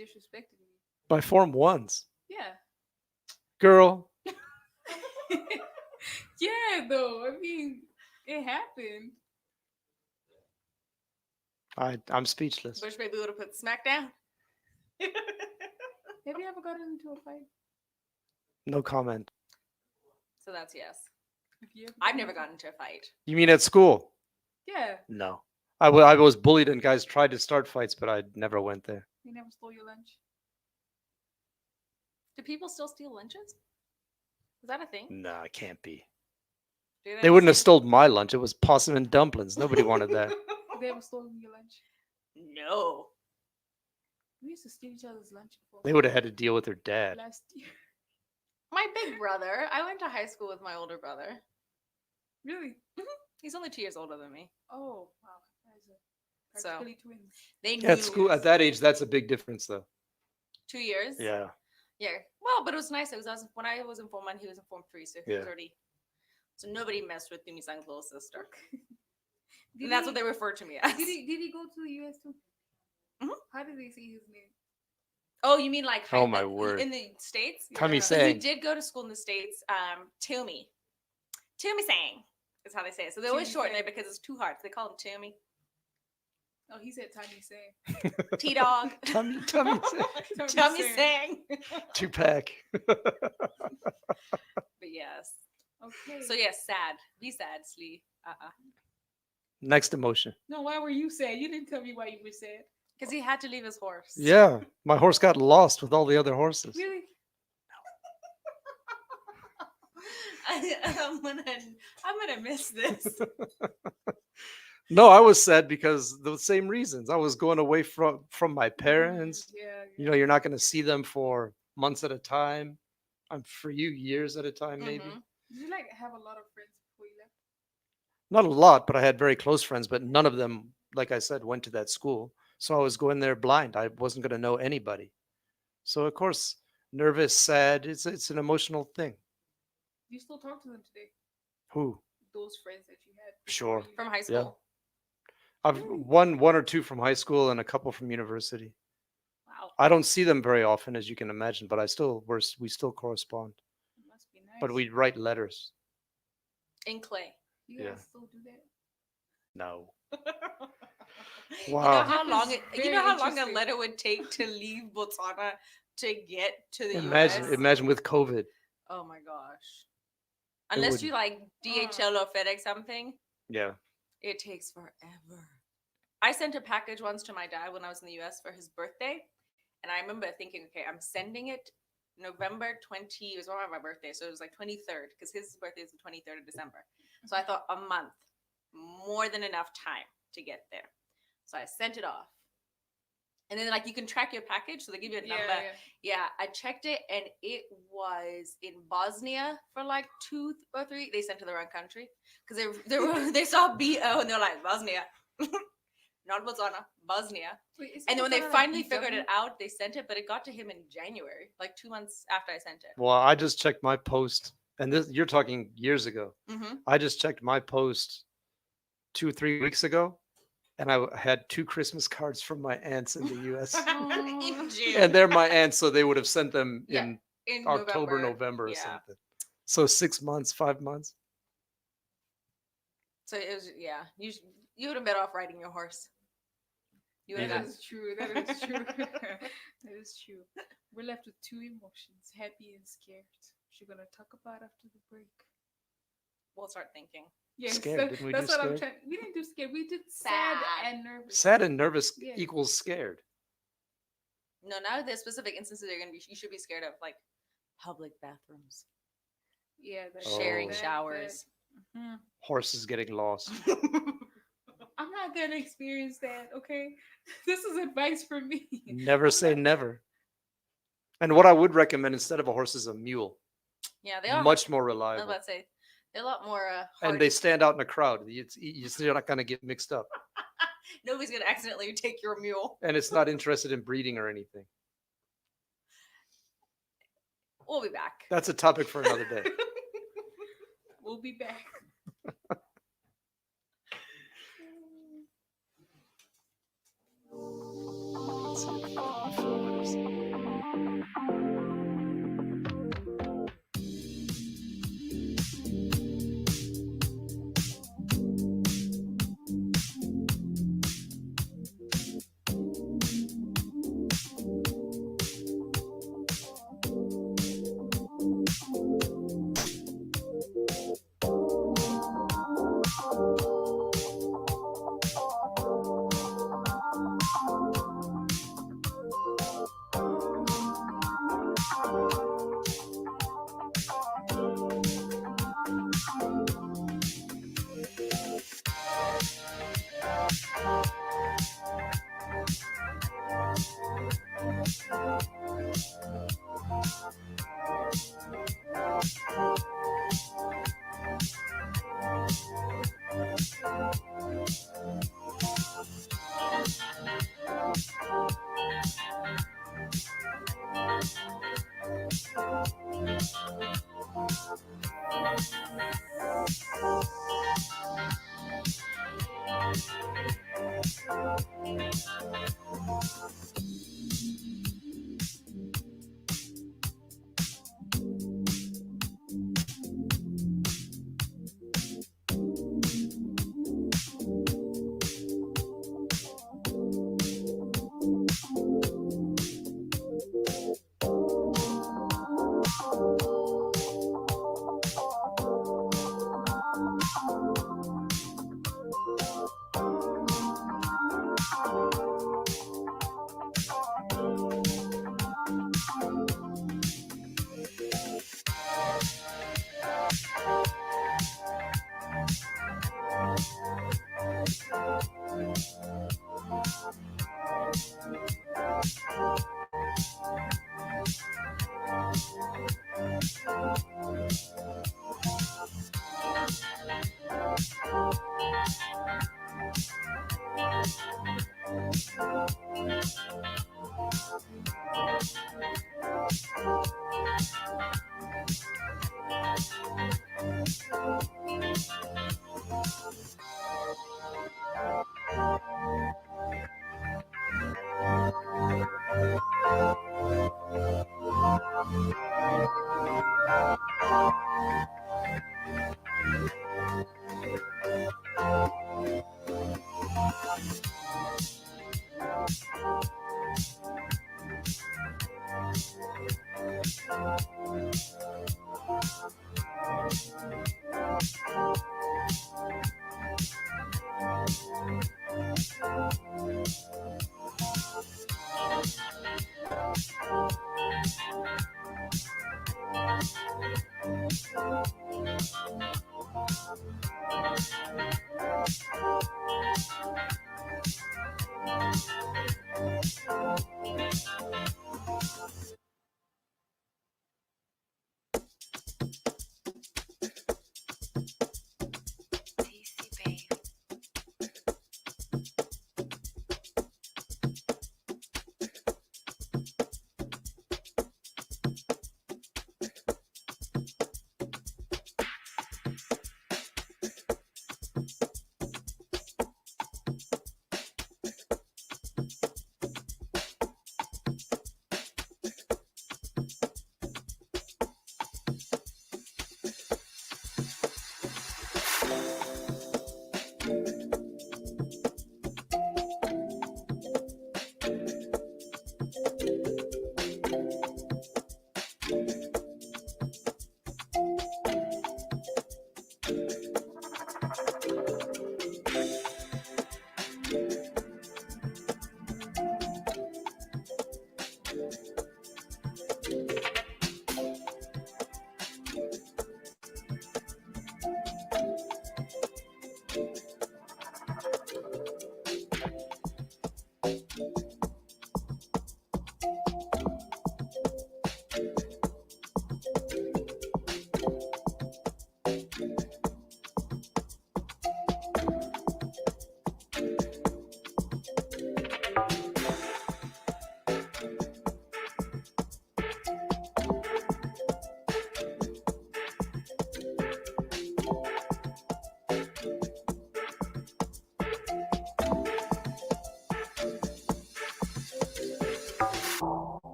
[SPEAKER 1] disrespected me.
[SPEAKER 2] By Form 1s?
[SPEAKER 1] Yeah.
[SPEAKER 2] Girl,
[SPEAKER 1] Yeah, though. I mean, it happened.
[SPEAKER 2] I'm speechless.
[SPEAKER 3] Bush baby would have put smack down.
[SPEAKER 1] Have you ever gotten into a fight?
[SPEAKER 2] No comment.
[SPEAKER 3] So that's yes.
[SPEAKER 1] Have you ever
[SPEAKER 3] I've never gotten into a fight.
[SPEAKER 2] You mean at school?
[SPEAKER 1] Yeah.
[SPEAKER 2] No. I was bullied and guys tried to start fights, but I never went there.
[SPEAKER 1] You never stole your lunch?
[SPEAKER 3] Do people still steal lunches? Is that a thing?
[SPEAKER 2] No, it can't be.
[SPEAKER 3] Do
[SPEAKER 2] They wouldn't have stolen my lunch. It was possum and dumplings. Nobody wanted that.
[SPEAKER 1] Have they ever stolen your lunch?
[SPEAKER 3] No.
[SPEAKER 1] We used to steal each other's lunch before.
[SPEAKER 2] They would have had to deal with their dad.
[SPEAKER 1] Last year.
[SPEAKER 3] My big brother. I went to high school with my older brother.
[SPEAKER 1] Really?
[SPEAKER 3] He's only 2 years older than me.
[SPEAKER 1] Oh, wow. Guys are
[SPEAKER 3] So-
[SPEAKER 1] practically twins.
[SPEAKER 3] They knew
[SPEAKER 2] At school, at that age, that's a big difference, though.
[SPEAKER 3] 2 years.
[SPEAKER 2] Yeah.
[SPEAKER 3] Yeah. Well, but it was nice. It was when I was in Form 1, he was in Form 3, so he was
[SPEAKER 2] Yeah.
[SPEAKER 3] already. So nobody messed with Tumisan's little sister.
[SPEAKER 1] Did
[SPEAKER 3] And that's what
[SPEAKER 1] he-
[SPEAKER 3] they refer to me as.
[SPEAKER 1] Did he go to the US too?
[SPEAKER 3] Mhm.
[SPEAKER 1] How did they say his name?
[SPEAKER 3] Oh, you mean like
[SPEAKER 2] Oh, my word.
[SPEAKER 3] in the States?
[SPEAKER 2] Tommy
[SPEAKER 1] Yeah.
[SPEAKER 3] So he
[SPEAKER 2] saying.
[SPEAKER 3] did go to school in the States. Toomey. Toomey sang is how they say it. So they always
[SPEAKER 1] Toomey
[SPEAKER 3] shorten
[SPEAKER 1] sang.
[SPEAKER 3] it because it's too hard. So they call him Toomey.
[SPEAKER 1] Oh, he said Tommy Say.
[SPEAKER 3] T Dog.
[SPEAKER 2] Tommy saying.
[SPEAKER 3] Tommy sang.
[SPEAKER 2] Two-pack.
[SPEAKER 3] But yes.
[SPEAKER 1] Okay.
[SPEAKER 3] So yes, sad. Be sad, Slee.
[SPEAKER 2] Next emotion.
[SPEAKER 1] No, why were you sad? You didn't tell me why you were sad.
[SPEAKER 3] Because he had to leave his horse.
[SPEAKER 2] Yeah, my horse got lost with all the other horses.
[SPEAKER 1] Really?
[SPEAKER 3] I'm gonna miss this.
[SPEAKER 2] No, I was sad because the same reasons. I was going away from my parents.
[SPEAKER 1] Yeah.
[SPEAKER 2] You know, you're not going to see them for months at a time. For you, years at a time, maybe.
[SPEAKER 3] Mhm.
[SPEAKER 1] Did you like have a lot of friends before you left?
[SPEAKER 2] Not a lot, but I had very close friends, but none of them, like I said, went to that school. So I was going there blind. I wasn't going to know anybody. So of course, nervous, sad. It's an emotional thing.
[SPEAKER 1] Do you still talk to them today?
[SPEAKER 2] Who?
[SPEAKER 1] Those friends that you had. before
[SPEAKER 2] Sure.
[SPEAKER 1] you
[SPEAKER 3] From
[SPEAKER 1] left?
[SPEAKER 3] high school.
[SPEAKER 2] I've one or two from high school and a couple from university.
[SPEAKER 1] Wow.
[SPEAKER 2] I don't see them very often, as you can imagine, but we still correspond.
[SPEAKER 1] It must be nice.
[SPEAKER 2] But we write letters.
[SPEAKER 3] In clay.
[SPEAKER 1] You guys
[SPEAKER 2] yeah.
[SPEAKER 1] still do that?
[SPEAKER 2] No.
[SPEAKER 3] You know
[SPEAKER 2] Wow.
[SPEAKER 3] how long
[SPEAKER 1] That is
[SPEAKER 3] you know how
[SPEAKER 1] very
[SPEAKER 3] long a
[SPEAKER 1] interesting.
[SPEAKER 3] letter would take to leave Botswana to get to the
[SPEAKER 2] Imagine,
[SPEAKER 3] US?
[SPEAKER 2] imagine with COVID.
[SPEAKER 3] Oh my gosh. Unless
[SPEAKER 2] would-
[SPEAKER 3] you like DHL or FedEx something,
[SPEAKER 2] Yeah.
[SPEAKER 3] it takes forever. I sent a package once to my dad when I was in the US for his birthday. And I remember thinking, okay, I'm sending it November 20, it was one of my birthday. So it was like 23rd, because his birthday is the 23rd of December. So I thought a month, more than enough time to get there. So I sent it off. And then like you can track your package, so they give you a
[SPEAKER 1] Yeah,
[SPEAKER 3] number.
[SPEAKER 1] yeah.
[SPEAKER 3] Yeah, I checked it, and it was in Bosnia for like 2 or 3. They sent to the wrong country because they saw BO and they're like Bosnia, not Botswana, Bosnia.
[SPEAKER 1] Wait, is
[SPEAKER 3] And then when they
[SPEAKER 1] Botswana like
[SPEAKER 3] finally figured
[SPEAKER 1] BW?
[SPEAKER 3] it out, they sent it, but it got to him in January, like 2 months after I sent it.
[SPEAKER 2] Well, I just checked my post, and this you're talking years ago.
[SPEAKER 3] Mm-hmm.
[SPEAKER 2] I just checked my post 2 or 3 weeks ago, and I had 2 Christmas cards from my aunts in the U.S.
[SPEAKER 3] In June.
[SPEAKER 2] and they're my aunts, so they would have sent them
[SPEAKER 3] Yeah,
[SPEAKER 2] in
[SPEAKER 3] in
[SPEAKER 2] October, November, or
[SPEAKER 3] Yeah.
[SPEAKER 2] something. So 6 months, 5 months.
[SPEAKER 3] So it was, yeah. You would have been off riding your horse. You would have
[SPEAKER 2] Yeah.
[SPEAKER 1] That
[SPEAKER 3] gotten.
[SPEAKER 1] is true. That is true. That is true. We're left with two emotions: happy and scared. Which we're gonna talk about after the break.
[SPEAKER 3] We'll start thinking.
[SPEAKER 1] Yes,
[SPEAKER 2] Scared. Didn't we
[SPEAKER 1] that's
[SPEAKER 2] do
[SPEAKER 1] what I'm
[SPEAKER 2] scared?
[SPEAKER 1] trying. We didn't do scared. We did sad,
[SPEAKER 3] Sad.
[SPEAKER 1] and nervous.
[SPEAKER 2] Sad and nervous
[SPEAKER 1] Yeah.
[SPEAKER 2] equals scared.
[SPEAKER 3] No, now there's specific instances you're gonna be. You should be scared of, like public bathrooms,
[SPEAKER 1] Yeah, that,
[SPEAKER 3] sharing
[SPEAKER 2] Oh.
[SPEAKER 3] showers.
[SPEAKER 1] Mhm.
[SPEAKER 2] Horses getting lost.
[SPEAKER 1] I'm not gonna experience that. Okay, this is advice for me.
[SPEAKER 2] Never say never. And what I would recommend instead of a horse is a mule.
[SPEAKER 3] Yeah, they are
[SPEAKER 2] Much more
[SPEAKER 3] I was
[SPEAKER 2] reliable.
[SPEAKER 3] about to say they're a lot more.
[SPEAKER 2] And they stand out in a crowd. You're not going to get mixed up.
[SPEAKER 3] Nobody's gonna accidentally take your mule.
[SPEAKER 2] And it's not interested in breeding or anything.
[SPEAKER 3] We'll be back.
[SPEAKER 2] That's a topic for another day.
[SPEAKER 1] We'll be back.
[SPEAKER 2] Let's see if I can film this.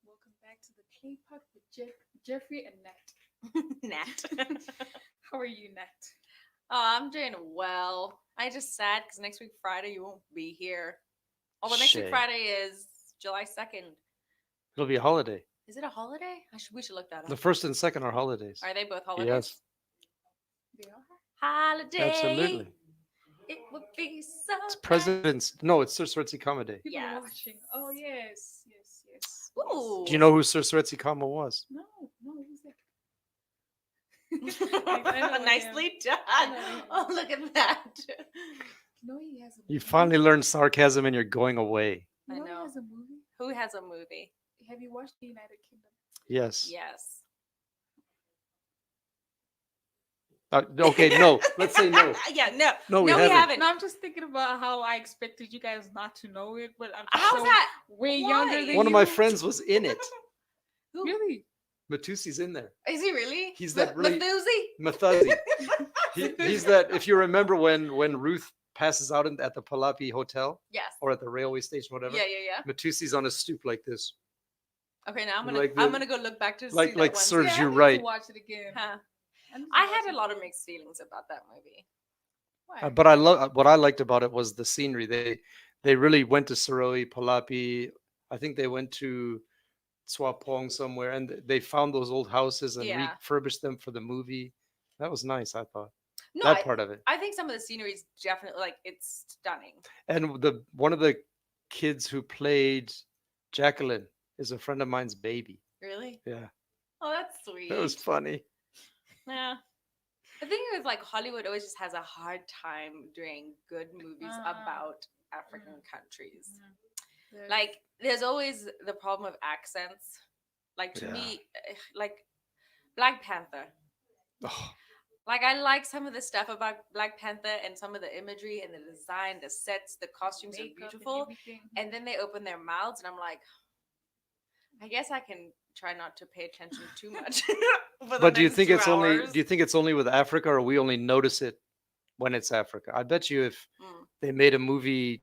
[SPEAKER 1] Welcome back to the Clay Pot with Jeffrey and Nat.
[SPEAKER 3] Nat.
[SPEAKER 1] How are you, Nat?
[SPEAKER 3] Oh, I'm doing well. I just sad because next week Friday you won't be here. Although next week
[SPEAKER 2] Shame.
[SPEAKER 3] Friday is July 2nd.
[SPEAKER 2] It'll be a holiday.
[SPEAKER 3] Is it a holiday? We should look that
[SPEAKER 2] The
[SPEAKER 3] up.
[SPEAKER 2] first and second are holidays.
[SPEAKER 3] Are they both holidays?
[SPEAKER 2] Yes,
[SPEAKER 1] They are?
[SPEAKER 3] Holiday.
[SPEAKER 2] absolutely.
[SPEAKER 3] It would be so.
[SPEAKER 2] It's
[SPEAKER 3] nice.
[SPEAKER 2] President's. No, it's Sir Sretsi Kama Day.
[SPEAKER 1] People are
[SPEAKER 3] Yes.
[SPEAKER 1] watching. Oh, yes. Yes, yes.
[SPEAKER 3] Ooh.
[SPEAKER 2] Do you know who Sir Sretsi Kama was?
[SPEAKER 1] No, no, who's that? I know him.
[SPEAKER 3] Nicely done.
[SPEAKER 1] I know him.
[SPEAKER 3] Oh, look at that.
[SPEAKER 1] No, he has a
[SPEAKER 2] You
[SPEAKER 1] movie.
[SPEAKER 2] finally learned sarcasm and you're going away.
[SPEAKER 3] I
[SPEAKER 1] You know
[SPEAKER 3] know.
[SPEAKER 1] he has a movie?
[SPEAKER 3] Who has a movie?
[SPEAKER 1] Have you watched The United Kingdom?
[SPEAKER 2] Yes.
[SPEAKER 3] Yes.
[SPEAKER 2] Okay, no. Let's say no.
[SPEAKER 3] Yeah, no.
[SPEAKER 2] No, we
[SPEAKER 3] we
[SPEAKER 2] haven't.
[SPEAKER 3] haven't.
[SPEAKER 1] No, I'm just thinking about how I expected you guys not to know it, but I'm just
[SPEAKER 3] How's
[SPEAKER 1] so
[SPEAKER 3] that?
[SPEAKER 1] way
[SPEAKER 3] Why?
[SPEAKER 1] younger than
[SPEAKER 2] One of my
[SPEAKER 1] you.
[SPEAKER 2] friends was in it.
[SPEAKER 3] Who?
[SPEAKER 1] Really?
[SPEAKER 2] Matusi's in there.
[SPEAKER 3] Is he really?
[SPEAKER 2] He's that really-
[SPEAKER 3] Mathusi?
[SPEAKER 2] Mathazi. He's that. If you remember when Ruth passes out at the Palapi Hotel
[SPEAKER 3] Yes.
[SPEAKER 2] or at the railway station, whatever.
[SPEAKER 3] Yeah, yeah,
[SPEAKER 2] Matusi's on a stoop like this,
[SPEAKER 3] yeah. Okay, now I'm
[SPEAKER 2] Like
[SPEAKER 3] gonna go look back to
[SPEAKER 2] like-
[SPEAKER 3] see
[SPEAKER 2] like
[SPEAKER 3] that one.
[SPEAKER 2] serves
[SPEAKER 1] Yeah, I
[SPEAKER 2] you
[SPEAKER 1] need to
[SPEAKER 2] right.
[SPEAKER 1] watch it again.
[SPEAKER 3] Huh.
[SPEAKER 1] need to
[SPEAKER 3] I
[SPEAKER 1] watch
[SPEAKER 3] had
[SPEAKER 1] it
[SPEAKER 3] a lot of
[SPEAKER 1] again.
[SPEAKER 3] mixed feelings about that movie.
[SPEAKER 1] Why?
[SPEAKER 2] But I love what I liked about it was the scenery. They really went to Saroi, Palapi. I think they went to Swapong somewhere, and they found those old houses and
[SPEAKER 3] Yeah.
[SPEAKER 2] refurbished them for the movie. That was nice, I thought.
[SPEAKER 3] No,
[SPEAKER 2] That part of it.
[SPEAKER 3] I think some of the scenery is definitely like it's stunning.
[SPEAKER 2] And the one of the kids who played Jacqueline is a friend of mine's baby.
[SPEAKER 3] Really?
[SPEAKER 2] Yeah,
[SPEAKER 3] Oh, that's sweet.
[SPEAKER 2] that was funny.
[SPEAKER 3] Yeah. The thing is, like, Hollywood always just has a hard time doing good movies about African countries.
[SPEAKER 1] There's-
[SPEAKER 3] Like, there's always the problem of accents. Like, to
[SPEAKER 2] Yeah.
[SPEAKER 3] me, like, Black Panther.
[SPEAKER 2] Oh,
[SPEAKER 3] Like, I like some of the stuff about Black Panther and some of the imagery and the design, the sets, the costumes are
[SPEAKER 1] makeup and
[SPEAKER 3] beautiful.
[SPEAKER 1] everything.
[SPEAKER 3] And then they open their mouths, and I'm like, I guess I can try not to pay attention too much. for the
[SPEAKER 2] but do you
[SPEAKER 3] next
[SPEAKER 2] think
[SPEAKER 3] 2
[SPEAKER 2] it's only?
[SPEAKER 3] hours.
[SPEAKER 2] Do you think it's only with Africa, or we only notice it when it's Africa? I bet you if
[SPEAKER 3] Mm.
[SPEAKER 2] they made a movie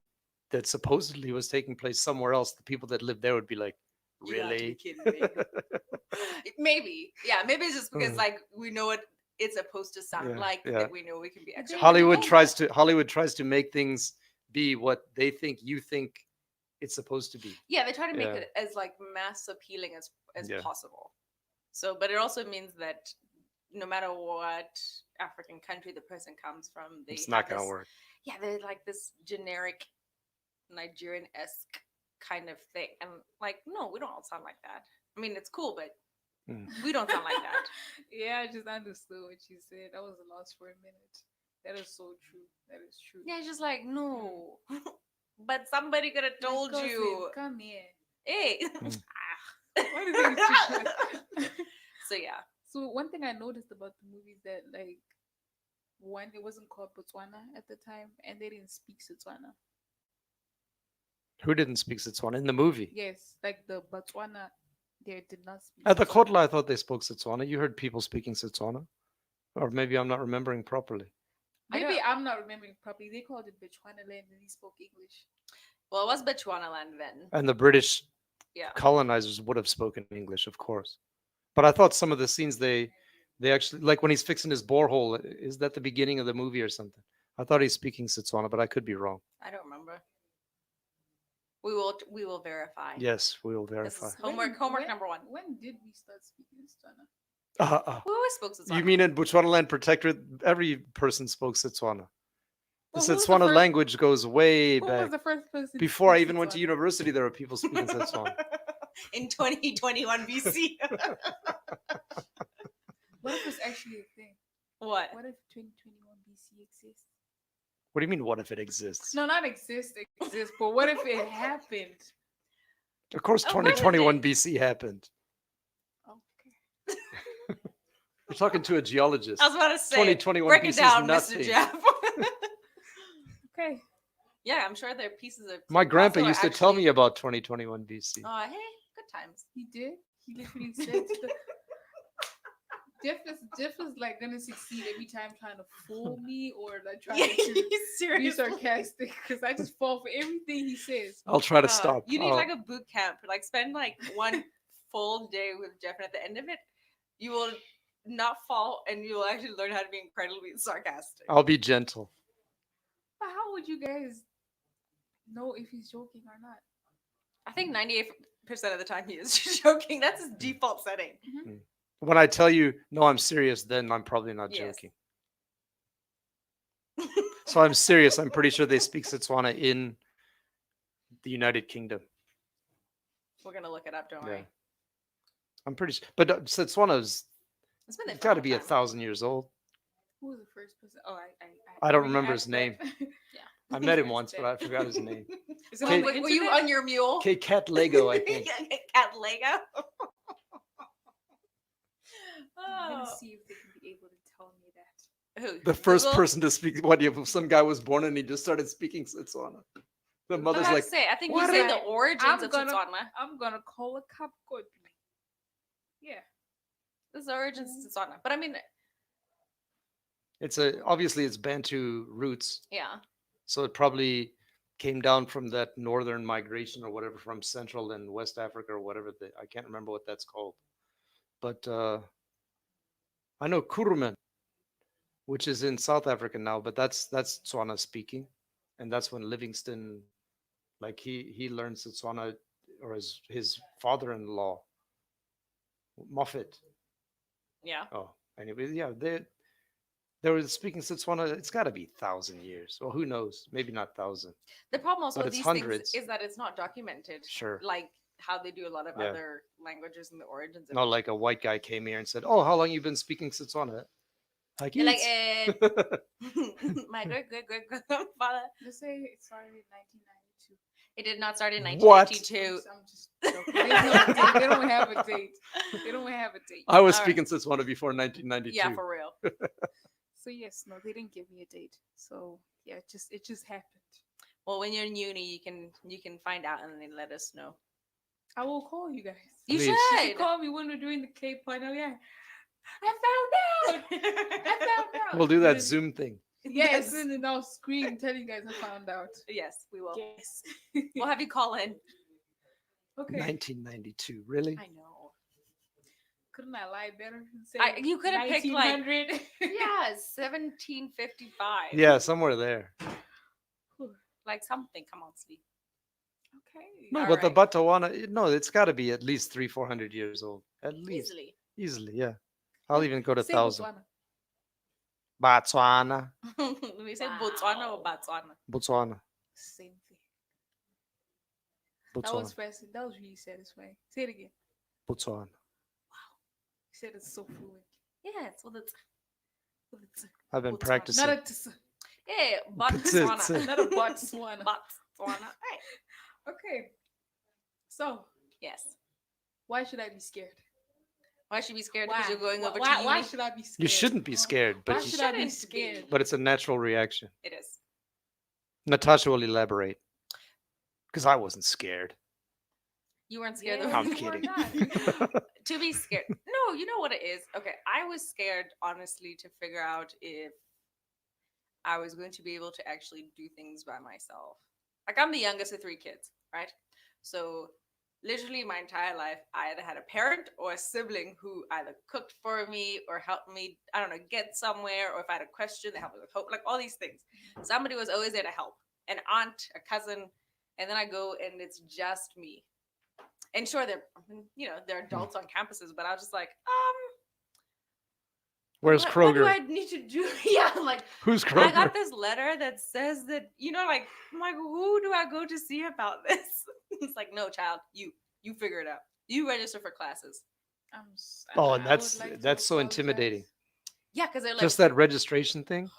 [SPEAKER 2] that supposedly was taking place somewhere else, the people that lived there would be like,
[SPEAKER 3] You gotta be
[SPEAKER 2] really?
[SPEAKER 3] kidding me. Maybe. Yeah, maybe it's just because
[SPEAKER 2] Mm.
[SPEAKER 3] like we know what it's supposed to sound
[SPEAKER 2] Yeah,
[SPEAKER 3] like
[SPEAKER 2] yeah.
[SPEAKER 3] that we know we can be
[SPEAKER 1] But
[SPEAKER 3] extra.
[SPEAKER 1] they-
[SPEAKER 2] Hollywood
[SPEAKER 1] know
[SPEAKER 2] tries to make things be what they think you think it's supposed to be.
[SPEAKER 3] Yeah, they try to make
[SPEAKER 2] Yeah.
[SPEAKER 3] it as like mass appealing as
[SPEAKER 2] Yeah.
[SPEAKER 3] possible. So, but it also means that no matter what African country the person comes from, they
[SPEAKER 2] It's not
[SPEAKER 3] have
[SPEAKER 2] gonna
[SPEAKER 3] this-
[SPEAKER 2] work.
[SPEAKER 3] Yeah, they're like this generic Nigerian-esque kind of thing, and like, no, we don't all sound like that. I mean, it's cool, but
[SPEAKER 2] Mm.
[SPEAKER 3] we don't sound like that.
[SPEAKER 1] Yeah, I just understood what you said. I was lost for a minute. That is so true. That is true.
[SPEAKER 3] Yeah, it's just like no, but somebody could have
[SPEAKER 1] My
[SPEAKER 3] told
[SPEAKER 1] cousin,
[SPEAKER 3] you.
[SPEAKER 1] come here.
[SPEAKER 3] Hey.
[SPEAKER 2] Mm.
[SPEAKER 1] What is it?
[SPEAKER 3] So yeah.
[SPEAKER 1] So one thing I noticed about the movie is that like one, it wasn't called Botswana at the time, and they didn't speak Setswana.
[SPEAKER 2] Who didn't speak Setswana in the movie?
[SPEAKER 1] Yes, like the Botswana, they did not speak.
[SPEAKER 2] At the
[SPEAKER 1] Setswana.
[SPEAKER 2] Kotla, I thought they spoke Setswana. You heard people speaking Setswana, or maybe I'm not remembering properly.
[SPEAKER 3] I
[SPEAKER 1] Maybe
[SPEAKER 3] don't-
[SPEAKER 1] I'm not remembering properly. They called it Botswana land and he spoke English.
[SPEAKER 3] Well, it was Bechuana land then.
[SPEAKER 2] And the British
[SPEAKER 3] Yeah.
[SPEAKER 2] colonizers would have spoken English, of course. But I thought some of the scenes they actually, like when he's fixing his borehole, is that the beginning of the movie or something? I thought he's speaking Setswana, but I could be wrong.
[SPEAKER 3] I don't remember. We will verify.
[SPEAKER 2] Yes, we will
[SPEAKER 3] This
[SPEAKER 2] verify.
[SPEAKER 3] is homework number 1.
[SPEAKER 1] When did we start speaking Setswana?
[SPEAKER 3] We always spoke Setswana.
[SPEAKER 2] You mean in Botswana Land Protectorate, every person spoke Setswana. The
[SPEAKER 1] Well, who was the
[SPEAKER 2] Setswana
[SPEAKER 1] first-
[SPEAKER 2] language goes way
[SPEAKER 1] Who
[SPEAKER 2] back.
[SPEAKER 1] was the first person? to
[SPEAKER 2] Before I
[SPEAKER 1] speak
[SPEAKER 2] even went to
[SPEAKER 1] Setswana?
[SPEAKER 2] university, there were people speaking Setswana.
[SPEAKER 3] In 2021 BC.
[SPEAKER 1] What if it's actually a thing?
[SPEAKER 3] What?
[SPEAKER 1] What if 2021 BC exists?
[SPEAKER 2] What do you mean, what if it exists?
[SPEAKER 1] No, not exists, but what if it happened?
[SPEAKER 2] Of course,
[SPEAKER 3] Oh, what if
[SPEAKER 2] 2021 BC happened.
[SPEAKER 1] Okay.
[SPEAKER 2] We're talking to a geologist.
[SPEAKER 3] I was about to say.
[SPEAKER 2] 2021
[SPEAKER 3] Break
[SPEAKER 2] BC
[SPEAKER 3] it
[SPEAKER 2] is
[SPEAKER 3] down,
[SPEAKER 2] nothing.
[SPEAKER 3] Mr. Jeff.
[SPEAKER 1] Okay.
[SPEAKER 3] Yeah, I'm sure there are pieces of.
[SPEAKER 2] My grandpa
[SPEAKER 3] also
[SPEAKER 2] used to tell
[SPEAKER 3] actually-
[SPEAKER 2] me about 2021 BC.
[SPEAKER 3] Oh, hey, good times.
[SPEAKER 1] He did. He literally said Diff is like gonna succeed every time trying to fool me or like trying
[SPEAKER 3] Yeah,
[SPEAKER 1] to be
[SPEAKER 3] seriously.
[SPEAKER 1] sarcastic because I just fall for everything he says.
[SPEAKER 2] I'll try to
[SPEAKER 3] Uh,
[SPEAKER 2] stop.
[SPEAKER 3] You need
[SPEAKER 2] I'll-
[SPEAKER 3] like a boot camp. Like spend like one full day with Jeff, and at the end of it, you will not fall, and you will actually learn how to be incredibly sarcastic.
[SPEAKER 2] I'll be gentle.
[SPEAKER 1] But how would you guys know if he's joking or not?
[SPEAKER 3] I think 98% of the time he is joking. That's his default setting.
[SPEAKER 2] When I tell you, no, I'm serious, then I'm probably not
[SPEAKER 3] Yes.
[SPEAKER 2] joking. So I'm serious. I'm pretty sure they speak Setswana in the United Kingdom.
[SPEAKER 3] We're gonna look it up. Don't
[SPEAKER 2] Yeah.
[SPEAKER 3] worry.
[SPEAKER 2] I'm pretty sure. But Setswana's
[SPEAKER 3] It's been there for
[SPEAKER 2] got
[SPEAKER 3] a
[SPEAKER 2] to
[SPEAKER 3] long
[SPEAKER 2] be
[SPEAKER 3] time.
[SPEAKER 2] 1,000 years old.
[SPEAKER 1] Who was the first person? Oh,
[SPEAKER 2] I don't
[SPEAKER 1] already
[SPEAKER 2] remember his
[SPEAKER 1] asked
[SPEAKER 2] name.
[SPEAKER 1] that.
[SPEAKER 2] I met him once, but I forgot his name.
[SPEAKER 1] Is it
[SPEAKER 3] Well,
[SPEAKER 1] on the
[SPEAKER 3] were you
[SPEAKER 1] internet?
[SPEAKER 3] on your mule?
[SPEAKER 2] Okay, Cat Lego, I think.
[SPEAKER 3] Cat Lego.
[SPEAKER 1] I'm gonna
[SPEAKER 3] Oh.
[SPEAKER 1] see if they can be able to tell me that.
[SPEAKER 3] Who?
[SPEAKER 2] The first
[SPEAKER 3] Google?
[SPEAKER 2] person to speak. What if some guy was born and he just started speaking Setswana? The
[SPEAKER 3] I
[SPEAKER 2] mother's
[SPEAKER 3] have
[SPEAKER 2] like,
[SPEAKER 3] to say, I think
[SPEAKER 2] "What
[SPEAKER 3] you say
[SPEAKER 1] I-
[SPEAKER 3] the origins
[SPEAKER 1] I'm
[SPEAKER 3] of
[SPEAKER 1] gonna-
[SPEAKER 3] Setswana.
[SPEAKER 1] I'm gonna call a cop code. Yeah.
[SPEAKER 3] This is the origins of Setswana. But I mean,
[SPEAKER 2] it's obviously it's Bantu roots,
[SPEAKER 3] yeah.
[SPEAKER 2] so it probably came down from that northern migration or whatever from Central and West Africa or whatever. I can't remember what that's called, but I know Kuruman, which is in South Africa now, but that's Tswana speaking, and that's when Livingston, like he learned Setswana, or his father-in-law, Moffat.
[SPEAKER 3] Yeah.
[SPEAKER 2] Oh, anyway, yeah, they were speaking Setswana. It's got to be 1,000 years. Well, who knows? Maybe not 1,000.
[SPEAKER 3] The problem also
[SPEAKER 2] But
[SPEAKER 3] with
[SPEAKER 2] it's
[SPEAKER 3] these
[SPEAKER 2] hundreds.
[SPEAKER 3] things is that it's not documented.
[SPEAKER 2] Sure.
[SPEAKER 3] Like how they do a lot of
[SPEAKER 2] Yeah.
[SPEAKER 3] other languages and the origins of
[SPEAKER 2] Not
[SPEAKER 3] it.
[SPEAKER 2] like a white guy came here and said, "Oh, how long you been speaking Setswana?" Like,
[SPEAKER 3] You're like,
[SPEAKER 2] "It's-"
[SPEAKER 3] my great grandfather.
[SPEAKER 1] Let's say it started in 1992.
[SPEAKER 3] It did not start in
[SPEAKER 2] What?
[SPEAKER 3] 1952.
[SPEAKER 1] I'm just joking. There's no date. They don't have a date. They don't have a date.
[SPEAKER 2] I was
[SPEAKER 3] All right.
[SPEAKER 2] speaking Setswana before 1992.
[SPEAKER 3] Yeah, for real.
[SPEAKER 1] So yes, no, they didn't give me a date. So yeah, it just happened.
[SPEAKER 3] Well, when you're in uni, you can find out and then let us know.
[SPEAKER 1] I will call you guys.
[SPEAKER 3] You
[SPEAKER 2] Please.
[SPEAKER 1] You
[SPEAKER 3] should.
[SPEAKER 1] should call me when we're doing the Cape panel. Yeah, I found out. I found out.
[SPEAKER 2] We'll do that
[SPEAKER 1] Then-
[SPEAKER 2] Zoom thing.
[SPEAKER 1] Yes, and then I'll scream and tell you guys I found out.
[SPEAKER 3] Yes, we will.
[SPEAKER 1] Yes.
[SPEAKER 3] We'll have you call in.
[SPEAKER 1] Okay.
[SPEAKER 2] 1992, really?
[SPEAKER 3] I know.
[SPEAKER 1] Couldn't I lie better? And say
[SPEAKER 3] You could have picked like
[SPEAKER 1] 1900?
[SPEAKER 3] yeah, 1755.
[SPEAKER 2] Yeah, somewhere there.
[SPEAKER 3] Like something. Come on, Steve.
[SPEAKER 1] Okay.
[SPEAKER 2] No,
[SPEAKER 3] All
[SPEAKER 2] but the
[SPEAKER 3] right.
[SPEAKER 2] Batawana, no, it's got to be at least 300-400 years old. At least.
[SPEAKER 3] Easily.
[SPEAKER 2] Yeah. I'll even go to
[SPEAKER 1] Say
[SPEAKER 2] 1,000.
[SPEAKER 1] Botswana.
[SPEAKER 2] Botswana.
[SPEAKER 3] We said Botswana or
[SPEAKER 1] Wow.
[SPEAKER 3] Botswana.
[SPEAKER 2] Botswana.
[SPEAKER 1] Same thing. That was
[SPEAKER 2] Botswana.
[SPEAKER 1] fascinating. That was really satisfying. Say it again.
[SPEAKER 2] Botswana.
[SPEAKER 1] You said it's so fluent.
[SPEAKER 3] Yeah, it's with it's
[SPEAKER 2] I've been
[SPEAKER 3] Botswana.
[SPEAKER 2] practicing.
[SPEAKER 1] Not a ts-
[SPEAKER 3] yeah,
[SPEAKER 2] It's-
[SPEAKER 3] Botswana.
[SPEAKER 1] not a Botswana.
[SPEAKER 3] Botswana. Right.
[SPEAKER 1] Okay. So
[SPEAKER 3] Yes.
[SPEAKER 1] why should I be scared?
[SPEAKER 3] Why should you be scared?
[SPEAKER 1] Why?
[SPEAKER 3] Because you're going over
[SPEAKER 1] why,
[SPEAKER 3] to
[SPEAKER 1] why
[SPEAKER 3] uni?
[SPEAKER 1] should I be scared?
[SPEAKER 2] You shouldn't be scared,
[SPEAKER 1] Why
[SPEAKER 2] but you
[SPEAKER 1] should I be
[SPEAKER 3] shouldn't be.
[SPEAKER 1] scared?
[SPEAKER 2] but it's a natural reaction.
[SPEAKER 3] It is.
[SPEAKER 2] Natasha will elaborate. because I wasn't scared.
[SPEAKER 3] You weren't scared
[SPEAKER 1] Yeah,
[SPEAKER 3] of
[SPEAKER 2] I'm
[SPEAKER 1] you were
[SPEAKER 2] kidding.
[SPEAKER 1] not.
[SPEAKER 3] to be scared. No, you know what it is. Okay, I was scared honestly to figure out if I was going to be able to actually do things by myself. Like I'm the youngest of three kids, right? So literally my entire life, I either had a parent or a sibling who either cooked for me or helped me, I don't know, get somewhere, or if I had a question, they helped me with hope, like all these things. Somebody was always there to help. An aunt, a cousin, and then I go and it's just me. And sure, they're adults on campuses, but I was just like,
[SPEAKER 2] Where's
[SPEAKER 3] what do
[SPEAKER 2] Kroger?
[SPEAKER 3] I need to do? Yeah, I'm like,
[SPEAKER 2] Who's
[SPEAKER 3] I got
[SPEAKER 2] Kroger?
[SPEAKER 3] this letter that says that, like, I'm like, who do I go to see about this? It's like, no, child, you figure it out. You register for classes.
[SPEAKER 2] Oh, and
[SPEAKER 1] I would like to
[SPEAKER 2] that's so
[SPEAKER 1] apologize.
[SPEAKER 2] intimidating.
[SPEAKER 3] Yeah, because they're like,
[SPEAKER 2] Just that registration thing.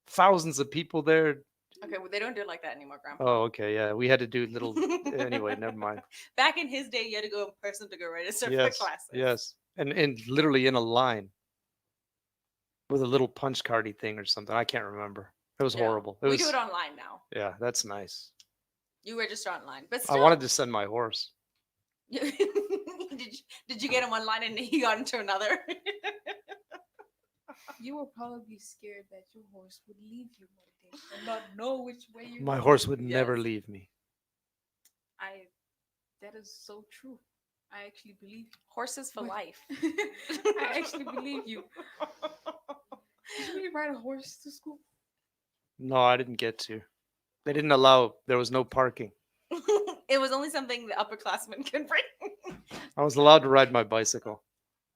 [SPEAKER 2] Thousands of people there.
[SPEAKER 3] okay, well, they don't do it like that anymore, Grandpa.
[SPEAKER 2] Oh, okay, yeah. We had to do little. Anyway, never mind.
[SPEAKER 3] Back in his day, you had to go in person to go register for
[SPEAKER 2] Yes,
[SPEAKER 3] classes.
[SPEAKER 2] yes, and literally in a line with a little punch cardy thing or something. I can't remember. It was
[SPEAKER 3] No,
[SPEAKER 2] horrible.
[SPEAKER 3] we do it online now.
[SPEAKER 2] Yeah, that's nice.
[SPEAKER 3] You register online, but
[SPEAKER 2] I
[SPEAKER 3] still,
[SPEAKER 2] wanted to send my horse.
[SPEAKER 3] did you get him online and he got into another?
[SPEAKER 1] You were probably scared that your horse would leave you one day and not know which way you're
[SPEAKER 2] My
[SPEAKER 1] going.
[SPEAKER 2] horse would never
[SPEAKER 3] Yes.
[SPEAKER 2] leave me.
[SPEAKER 1] I. That is so true. I actually believe
[SPEAKER 3] Horses for
[SPEAKER 1] Wait.
[SPEAKER 3] life.
[SPEAKER 1] you. I actually believe you. Did you really ride a horse to school?
[SPEAKER 2] No, I didn't get to. They didn't allow. There was no parking.
[SPEAKER 3] It was only something the upperclassmen can bring.
[SPEAKER 2] I was allowed to ride my bicycle,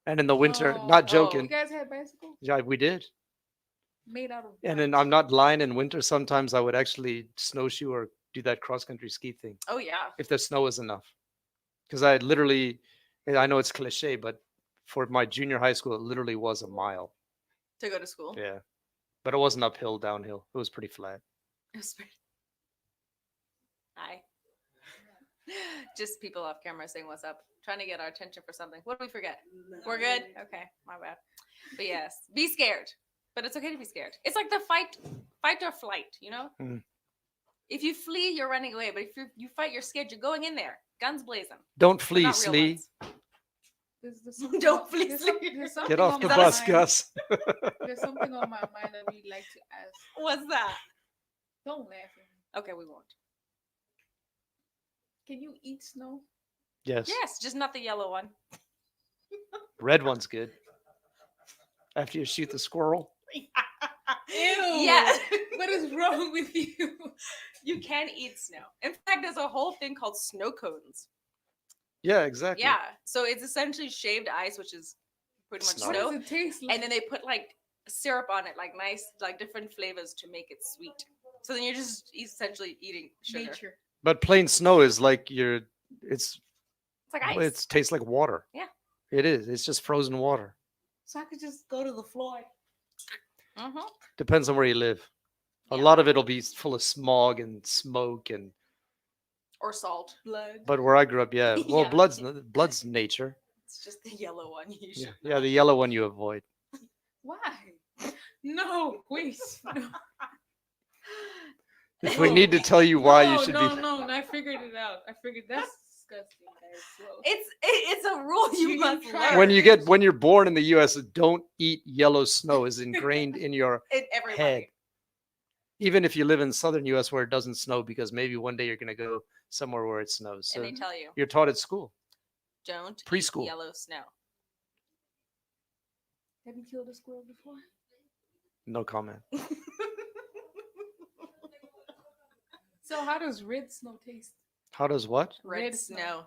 [SPEAKER 2] and in the winter,
[SPEAKER 1] No.
[SPEAKER 2] not
[SPEAKER 1] You
[SPEAKER 2] joking.
[SPEAKER 1] guys had bicycles
[SPEAKER 2] Yeah, we did.
[SPEAKER 1] made out of.
[SPEAKER 2] And then
[SPEAKER 1] what?
[SPEAKER 2] I'm not lying. In winter, sometimes I would actually snowshoe or do that cross country ski thing
[SPEAKER 3] Oh yeah.
[SPEAKER 2] if the snow was enough. Because I literally, and I know it's cliche, but for my junior high school, it literally was a mile.
[SPEAKER 3] To go to school.
[SPEAKER 2] Yeah, but it wasn't uphill, downhill. It was pretty flat.
[SPEAKER 3] It was pretty- Hi. Just people off camera saying what's up, trying to get our attention for something. What did we forget? We're good? Okay, my bad. But yes, be scared. But it's okay to be scared. It's like the fight or flight, you know?
[SPEAKER 2] Mhm.
[SPEAKER 3] If you flee, you're running away. But if you fight, you're scared. You're going in there, guns blazing.
[SPEAKER 2] Don't
[SPEAKER 3] But
[SPEAKER 2] flee,
[SPEAKER 3] not real
[SPEAKER 2] Slee.
[SPEAKER 3] guns.
[SPEAKER 1] There's something
[SPEAKER 3] Don't
[SPEAKER 1] on-
[SPEAKER 3] flee,
[SPEAKER 1] there's
[SPEAKER 3] Slee.
[SPEAKER 1] there's something
[SPEAKER 2] Get off
[SPEAKER 1] on
[SPEAKER 2] the
[SPEAKER 1] my
[SPEAKER 2] bus,
[SPEAKER 1] mind.
[SPEAKER 2] Gus.
[SPEAKER 1] There's something on my mind that we'd like to ask.
[SPEAKER 3] What's that?
[SPEAKER 1] Don't laugh at me.
[SPEAKER 3] Okay, we won't.
[SPEAKER 1] Can you eat snow?
[SPEAKER 2] Yes.
[SPEAKER 3] Yes, just not the yellow one.
[SPEAKER 2] Red one's good. After you shoot the squirrel.
[SPEAKER 1] Ew.
[SPEAKER 3] Yeah.
[SPEAKER 1] What is wrong with you?
[SPEAKER 3] You can eat snow. In fact, there's a whole thing called snow cones.
[SPEAKER 2] Yeah, exactly.
[SPEAKER 3] Yeah. So it's essentially shaved ice, which is pretty much
[SPEAKER 2] Snow.
[SPEAKER 1] What
[SPEAKER 3] snow.
[SPEAKER 1] does it taste like?
[SPEAKER 3] And then they put like syrup on it, like nice, like different flavors to make it sweet. So then you're just essentially eating sugar.
[SPEAKER 1] nature.
[SPEAKER 2] But plain snow is like it's
[SPEAKER 3] It's like ice.
[SPEAKER 2] it tastes like water.
[SPEAKER 3] Yeah.
[SPEAKER 2] It is. It's just frozen water.
[SPEAKER 1] So I could just go to the floor.
[SPEAKER 3] Mm-hmm.
[SPEAKER 2] Depends on where you live. A
[SPEAKER 3] Yeah.
[SPEAKER 2] lot of it'll be full of smog and smoke and
[SPEAKER 3] Or salt.
[SPEAKER 1] Blood.
[SPEAKER 2] but where I grew up, yeah. Well,
[SPEAKER 3] Yeah.
[SPEAKER 2] blood's nature.
[SPEAKER 3] It's just the yellow one you
[SPEAKER 2] Yeah.
[SPEAKER 3] should.
[SPEAKER 2] Yeah, the yellow one you avoid.
[SPEAKER 1] Why? No, wait. No.
[SPEAKER 2] If we need to tell you why you should
[SPEAKER 1] no,
[SPEAKER 2] be
[SPEAKER 1] No, I figured it out. I figured that's disgusting. That's gross.
[SPEAKER 3] It's a rule you
[SPEAKER 1] You
[SPEAKER 3] must
[SPEAKER 1] try.
[SPEAKER 3] learn.
[SPEAKER 2] when you're born in the US, don't eat yellow snow is ingrained in your
[SPEAKER 3] In everybody.
[SPEAKER 2] head. Even if you live in southern US where it doesn't snow, because maybe one day you're gonna go somewhere where it snows. So
[SPEAKER 3] And they tell you,
[SPEAKER 2] you're taught at school.
[SPEAKER 3] don't eat
[SPEAKER 2] Preschool.
[SPEAKER 3] yellow snow.
[SPEAKER 1] Have you killed a squirrel before?
[SPEAKER 2] No comment.
[SPEAKER 1] So how does red snow taste?
[SPEAKER 2] How does what?
[SPEAKER 3] Red
[SPEAKER 1] Red
[SPEAKER 3] snow.
[SPEAKER 1] snow.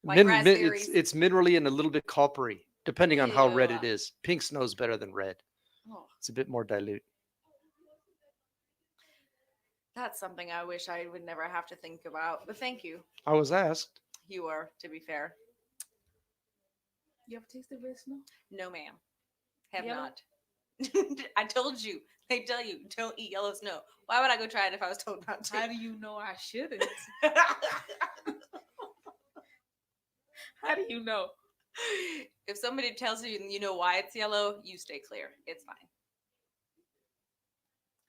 [SPEAKER 3] Like
[SPEAKER 2] it's
[SPEAKER 3] raspberries.
[SPEAKER 2] it's minerally and a little bit coppery, depending on how red
[SPEAKER 3] Ew.
[SPEAKER 2] it is. Pink snow's better than red.
[SPEAKER 1] Oh,
[SPEAKER 2] It's a bit more dilute.
[SPEAKER 3] That's something I wish I would never have to think about. But thank you.
[SPEAKER 2] I was asked.
[SPEAKER 3] You are, to be fair.
[SPEAKER 1] you ever tasted red snow?
[SPEAKER 3] No, ma'am. Have
[SPEAKER 1] Yellow?
[SPEAKER 3] not. I told you. They tell you don't eat yellow snow. Why would I go try it if I was told not
[SPEAKER 1] How
[SPEAKER 3] to?
[SPEAKER 1] do you know I shouldn't? How do you know?
[SPEAKER 3] If somebody tells you and you know why it's yellow, you stay clear. It's fine.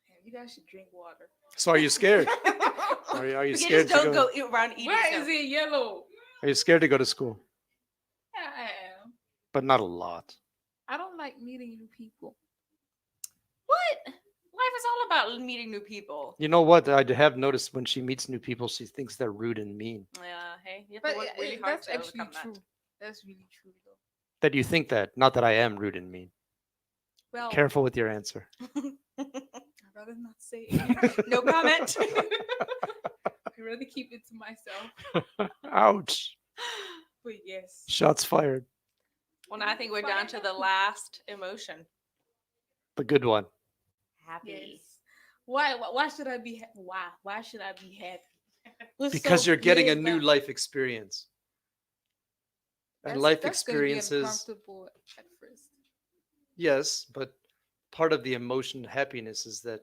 [SPEAKER 1] Have you guys should drink water.
[SPEAKER 2] So are you scared? Are you
[SPEAKER 3] You
[SPEAKER 2] scared
[SPEAKER 3] just
[SPEAKER 2] to
[SPEAKER 3] don't
[SPEAKER 2] go?
[SPEAKER 3] go around eating
[SPEAKER 1] Why
[SPEAKER 3] snow.
[SPEAKER 1] is it yellow?
[SPEAKER 2] Are you scared to go to school?
[SPEAKER 1] Yeah, I am.
[SPEAKER 2] But not a lot.
[SPEAKER 1] I don't like meeting new people.
[SPEAKER 3] What? Life is all about meeting new people.
[SPEAKER 2] You know what? I have noticed when she meets new people, she thinks they're rude and mean.
[SPEAKER 3] Yeah, hey, you have
[SPEAKER 1] But
[SPEAKER 3] to work really hard
[SPEAKER 1] that's
[SPEAKER 3] to
[SPEAKER 1] actually
[SPEAKER 3] overcome
[SPEAKER 1] true.
[SPEAKER 3] that.
[SPEAKER 1] That's really true, though.
[SPEAKER 2] That you think that. Not that I am rude and mean.
[SPEAKER 1] Well,
[SPEAKER 2] Careful with your answer.
[SPEAKER 1] I'd rather not say anything.
[SPEAKER 3] No comment.
[SPEAKER 1] I'd rather keep it to myself.
[SPEAKER 2] Ouch.
[SPEAKER 1] But yes.
[SPEAKER 2] Shots fired.
[SPEAKER 3] Well, now I think we're down to the last emotion.
[SPEAKER 2] The good one.
[SPEAKER 3] Happy.
[SPEAKER 1] Yes. Why should I be why should I be happy? What's
[SPEAKER 2] Because
[SPEAKER 1] so
[SPEAKER 2] you're getting a
[SPEAKER 1] good
[SPEAKER 2] new
[SPEAKER 1] about-
[SPEAKER 2] life experience. And
[SPEAKER 1] That's-
[SPEAKER 2] life
[SPEAKER 1] that's gonna be
[SPEAKER 2] experiences,
[SPEAKER 1] uncomfortable at first.
[SPEAKER 2] yes, but part of the emotion happiness is that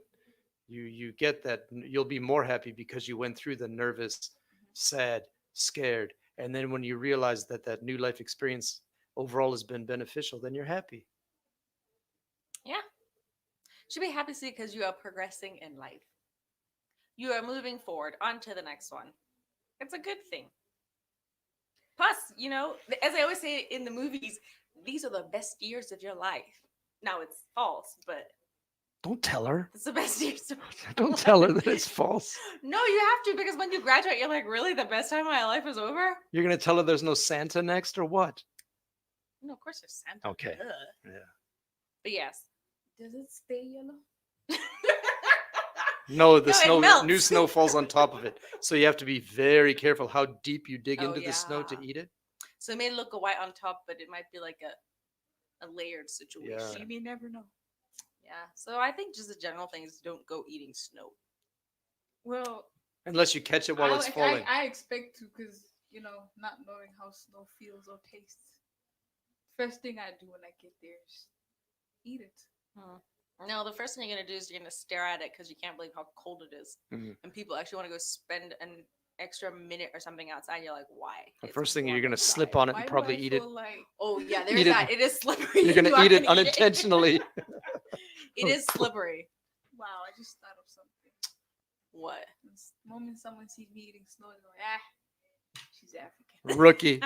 [SPEAKER 2] you get that you'll be more happy because you went through the nervous, sad, scared, and then when you realize that that new life experience overall has been beneficial, then you're happy.
[SPEAKER 3] Yeah. Should be happy to see because you are progressing in life. You are moving forward on to the next one. It's a good thing. Plus, you know, as I always say in the movies, these are the best years of your life. Now it's false, but
[SPEAKER 2] Don't tell her.
[SPEAKER 3] it's the best years.
[SPEAKER 2] Don't tell her that it's false.
[SPEAKER 3] No, you have to because when you graduate, you're like, really, the best time of my life is over?
[SPEAKER 2] You're gonna tell her there's no Santa next or what?
[SPEAKER 3] No, of course there's Santa.
[SPEAKER 2] Okay.
[SPEAKER 3] Duh.
[SPEAKER 2] Yeah.
[SPEAKER 3] But yes.
[SPEAKER 1] Does it stay yellow?
[SPEAKER 2] No, the
[SPEAKER 3] No, it
[SPEAKER 2] snow
[SPEAKER 3] melts.
[SPEAKER 2] new snow falls on top of it. So you have to be very careful how deep you dig
[SPEAKER 3] Oh,
[SPEAKER 2] into the snow to
[SPEAKER 3] yeah.
[SPEAKER 2] eat it.
[SPEAKER 3] So it may look a white on top, but it might be like a layered situation.
[SPEAKER 2] Yeah.
[SPEAKER 1] You may never know.
[SPEAKER 3] Yeah. So I think just the general thing is don't go eating snow.
[SPEAKER 1] Well,
[SPEAKER 2] Unless you catch it while it's falling.
[SPEAKER 1] I expect to because not knowing how snow feels or tastes. First thing I do when I get there is eat it.
[SPEAKER 3] No, the first thing you're gonna do is you're gonna stare at it because you can't believe how cold it is,
[SPEAKER 2] Mhm.
[SPEAKER 3] and people actually want to go spend an extra minute or something outside. You're like, why?
[SPEAKER 2] The
[SPEAKER 3] It's
[SPEAKER 2] first thing you're
[SPEAKER 3] warm
[SPEAKER 2] gonna
[SPEAKER 3] outside.
[SPEAKER 2] slip on it
[SPEAKER 1] Why
[SPEAKER 2] and
[SPEAKER 1] do
[SPEAKER 2] probably
[SPEAKER 1] I
[SPEAKER 2] eat it.
[SPEAKER 1] feel like
[SPEAKER 3] Oh yeah, there's
[SPEAKER 2] Eat it.
[SPEAKER 3] that. It is slippery.
[SPEAKER 2] You're gonna
[SPEAKER 3] You are
[SPEAKER 2] eat it
[SPEAKER 3] gonna
[SPEAKER 2] unintentionally.
[SPEAKER 3] It is slippery.
[SPEAKER 1] wow, I just thought of something.
[SPEAKER 3] What?
[SPEAKER 1] The moment someone sees me eating snow, they're like, she's African.
[SPEAKER 2] Rookie.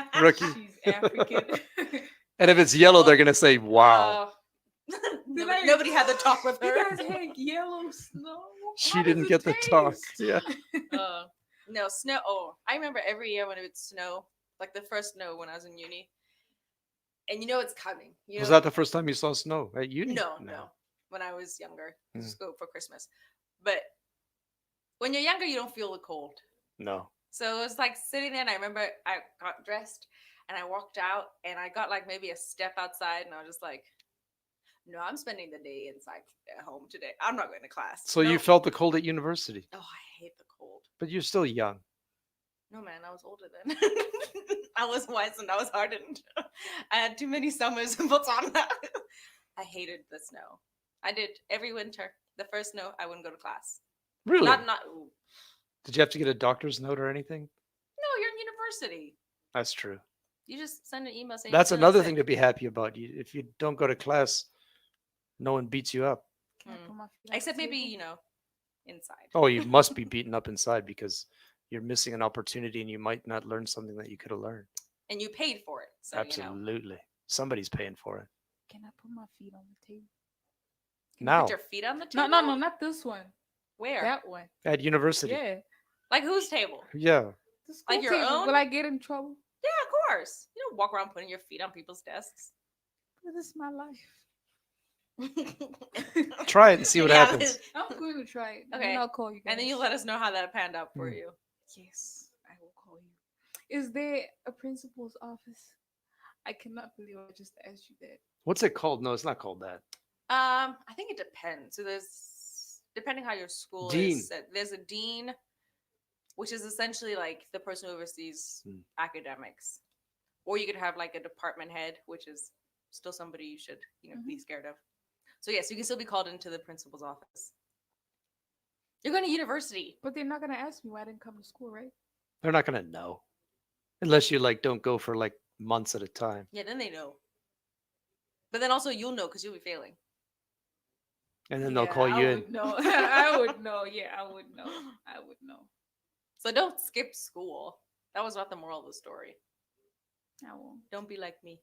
[SPEAKER 1] She's African.
[SPEAKER 2] And if it's yellow, they're gonna say, wow.
[SPEAKER 3] Nobody had the talk with
[SPEAKER 1] You
[SPEAKER 3] her.
[SPEAKER 1] guys had yellow snow.
[SPEAKER 2] She
[SPEAKER 1] How does
[SPEAKER 2] didn't
[SPEAKER 1] it
[SPEAKER 2] get the talk.
[SPEAKER 1] taste?
[SPEAKER 2] Yeah.
[SPEAKER 3] No snow. Oh, I remember every year when it would snow, like the first snow when I was in uni, and you know it's coming. You
[SPEAKER 2] Was
[SPEAKER 3] know-
[SPEAKER 2] that the first time you saw snow at uni?
[SPEAKER 3] No. When I was younger,
[SPEAKER 2] Mm.
[SPEAKER 3] just go for Christmas. But when you're younger, you don't feel the cold.
[SPEAKER 2] No.
[SPEAKER 3] So it was like sitting there, and I remember I got dressed and I walked out, and I got like maybe a step outside, and I was just like, "No, I'm spending the day inside at home today. I'm not going to class."
[SPEAKER 2] So you
[SPEAKER 3] No.
[SPEAKER 2] felt the cold at university,
[SPEAKER 3] Oh, I hate the cold.
[SPEAKER 2] but you're still young.
[SPEAKER 3] No, man, I was older then. I was wise and I was hardened. I had too many summers in Botswana. I hated the snow. I did every winter. The first snow, I wouldn't go to class.
[SPEAKER 2] Really?
[SPEAKER 3] Ooh.
[SPEAKER 2] Did you have to get a doctor's note or anything?
[SPEAKER 3] No, you're in university.
[SPEAKER 2] That's true.
[SPEAKER 3] You just send an email saying
[SPEAKER 2] That's
[SPEAKER 3] you're feeling
[SPEAKER 2] another
[SPEAKER 3] sick.
[SPEAKER 2] thing to be happy about. If you don't go to class, no one beats you up.
[SPEAKER 1] Can I put my feet on
[SPEAKER 3] Except
[SPEAKER 1] the
[SPEAKER 3] maybe,
[SPEAKER 1] table?
[SPEAKER 3] inside.
[SPEAKER 2] Oh, you must be beaten up inside because you're missing an opportunity and you might not learn something that you could have learned.
[SPEAKER 3] And you paid for it. So,
[SPEAKER 2] Absolutely. Somebody's paying for it.
[SPEAKER 1] Can I put my feet on the table?
[SPEAKER 3] Can you
[SPEAKER 2] Now,
[SPEAKER 3] put your feet on the
[SPEAKER 1] No,
[SPEAKER 3] table?
[SPEAKER 1] no, not this one.
[SPEAKER 3] Where?
[SPEAKER 1] That one.
[SPEAKER 2] at university.
[SPEAKER 1] Yeah.
[SPEAKER 3] Like whose table?
[SPEAKER 2] Yeah.
[SPEAKER 1] The school
[SPEAKER 3] Like your
[SPEAKER 1] table.
[SPEAKER 3] own?
[SPEAKER 1] Will I get in trouble?
[SPEAKER 3] Yeah, of course. You don't walk around putting your feet on people's desks.
[SPEAKER 1] But this is my life.
[SPEAKER 2] Try it and see what
[SPEAKER 3] Yeah,
[SPEAKER 2] happens.
[SPEAKER 1] I'm going to try it.
[SPEAKER 3] Okay.
[SPEAKER 1] And I'll call you guys.
[SPEAKER 3] And then you let us know how that panned out for
[SPEAKER 2] Hmm.
[SPEAKER 3] you.
[SPEAKER 1] Yes, I will call you. Is there a principal's office? I cannot believe I just asked you that.
[SPEAKER 2] What's it called? No, it's not called that.
[SPEAKER 3] I think it depends. So there's depending how your school
[SPEAKER 2] Dean.
[SPEAKER 3] is set, there's a dean, which is essentially like the person who oversees
[SPEAKER 2] Hmm.
[SPEAKER 3] academics. Or you could have like a department head, which is still somebody you should, be scared of. So yes, you can still be called into the principal's office. You're going to university.
[SPEAKER 1] But they're not going to ask me why I didn't come to school, right?
[SPEAKER 2] They're not going to know. Unless you don't go for months at a time.
[SPEAKER 3] Yeah, then they know. But then also you'll know because you'll be failing.
[SPEAKER 2] And then they'll
[SPEAKER 1] Yeah,
[SPEAKER 2] call
[SPEAKER 1] I
[SPEAKER 2] you in.
[SPEAKER 1] would know. I would know. Yeah, I would know. I would know.
[SPEAKER 3] So don't skip school. That was not the moral of the story.
[SPEAKER 1] I won't.
[SPEAKER 3] Don't be like me.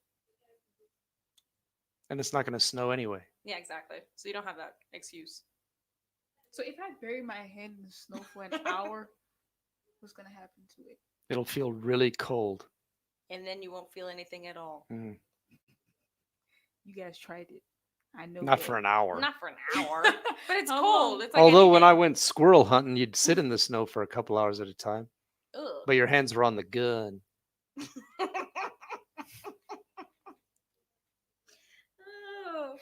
[SPEAKER 2] And it's not going to snow anyway.
[SPEAKER 3] Yeah, exactly. So you don't have that excuse.
[SPEAKER 1] So if I bury my head in the snow for an hour, what's gonna happen to it?
[SPEAKER 2] It'll feel really cold.
[SPEAKER 3] And then you won't feel anything at all.
[SPEAKER 2] Mm.
[SPEAKER 1] You guys tried it. I know.
[SPEAKER 2] Not
[SPEAKER 1] that.
[SPEAKER 2] for an hour.
[SPEAKER 3] Not for an hour. But it's
[SPEAKER 1] How
[SPEAKER 3] cold.
[SPEAKER 1] long?
[SPEAKER 3] It's like
[SPEAKER 2] Although when I
[SPEAKER 3] anything.
[SPEAKER 2] went squirrel hunting, you'd sit in the snow for a couple hours at a time,
[SPEAKER 3] Ugh.
[SPEAKER 2] but your hands were on the gun.
[SPEAKER 3] Oh.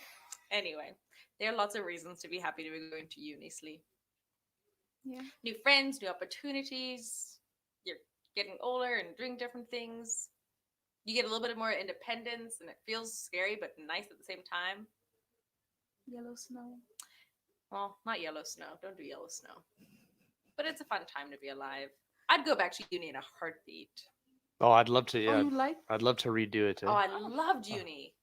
[SPEAKER 3] Anyway, there are lots of reasons to be happy to be going to uni, Slee.
[SPEAKER 1] Yeah.
[SPEAKER 3] New friends, new opportunities. You're getting older and doing different things. You get a little bit more independence, and it feels scary but nice at the same time.
[SPEAKER 1] Yellow snow.
[SPEAKER 3] Well, not yellow snow. Don't do yellow snow. But it's a fun time to be alive. I'd go back to uni in a heartbeat.
[SPEAKER 2] Oh, I'd love to.
[SPEAKER 1] Oh,
[SPEAKER 2] Yeah,
[SPEAKER 1] you like?
[SPEAKER 2] I'd love to redo it.
[SPEAKER 3] Oh, I loved uni.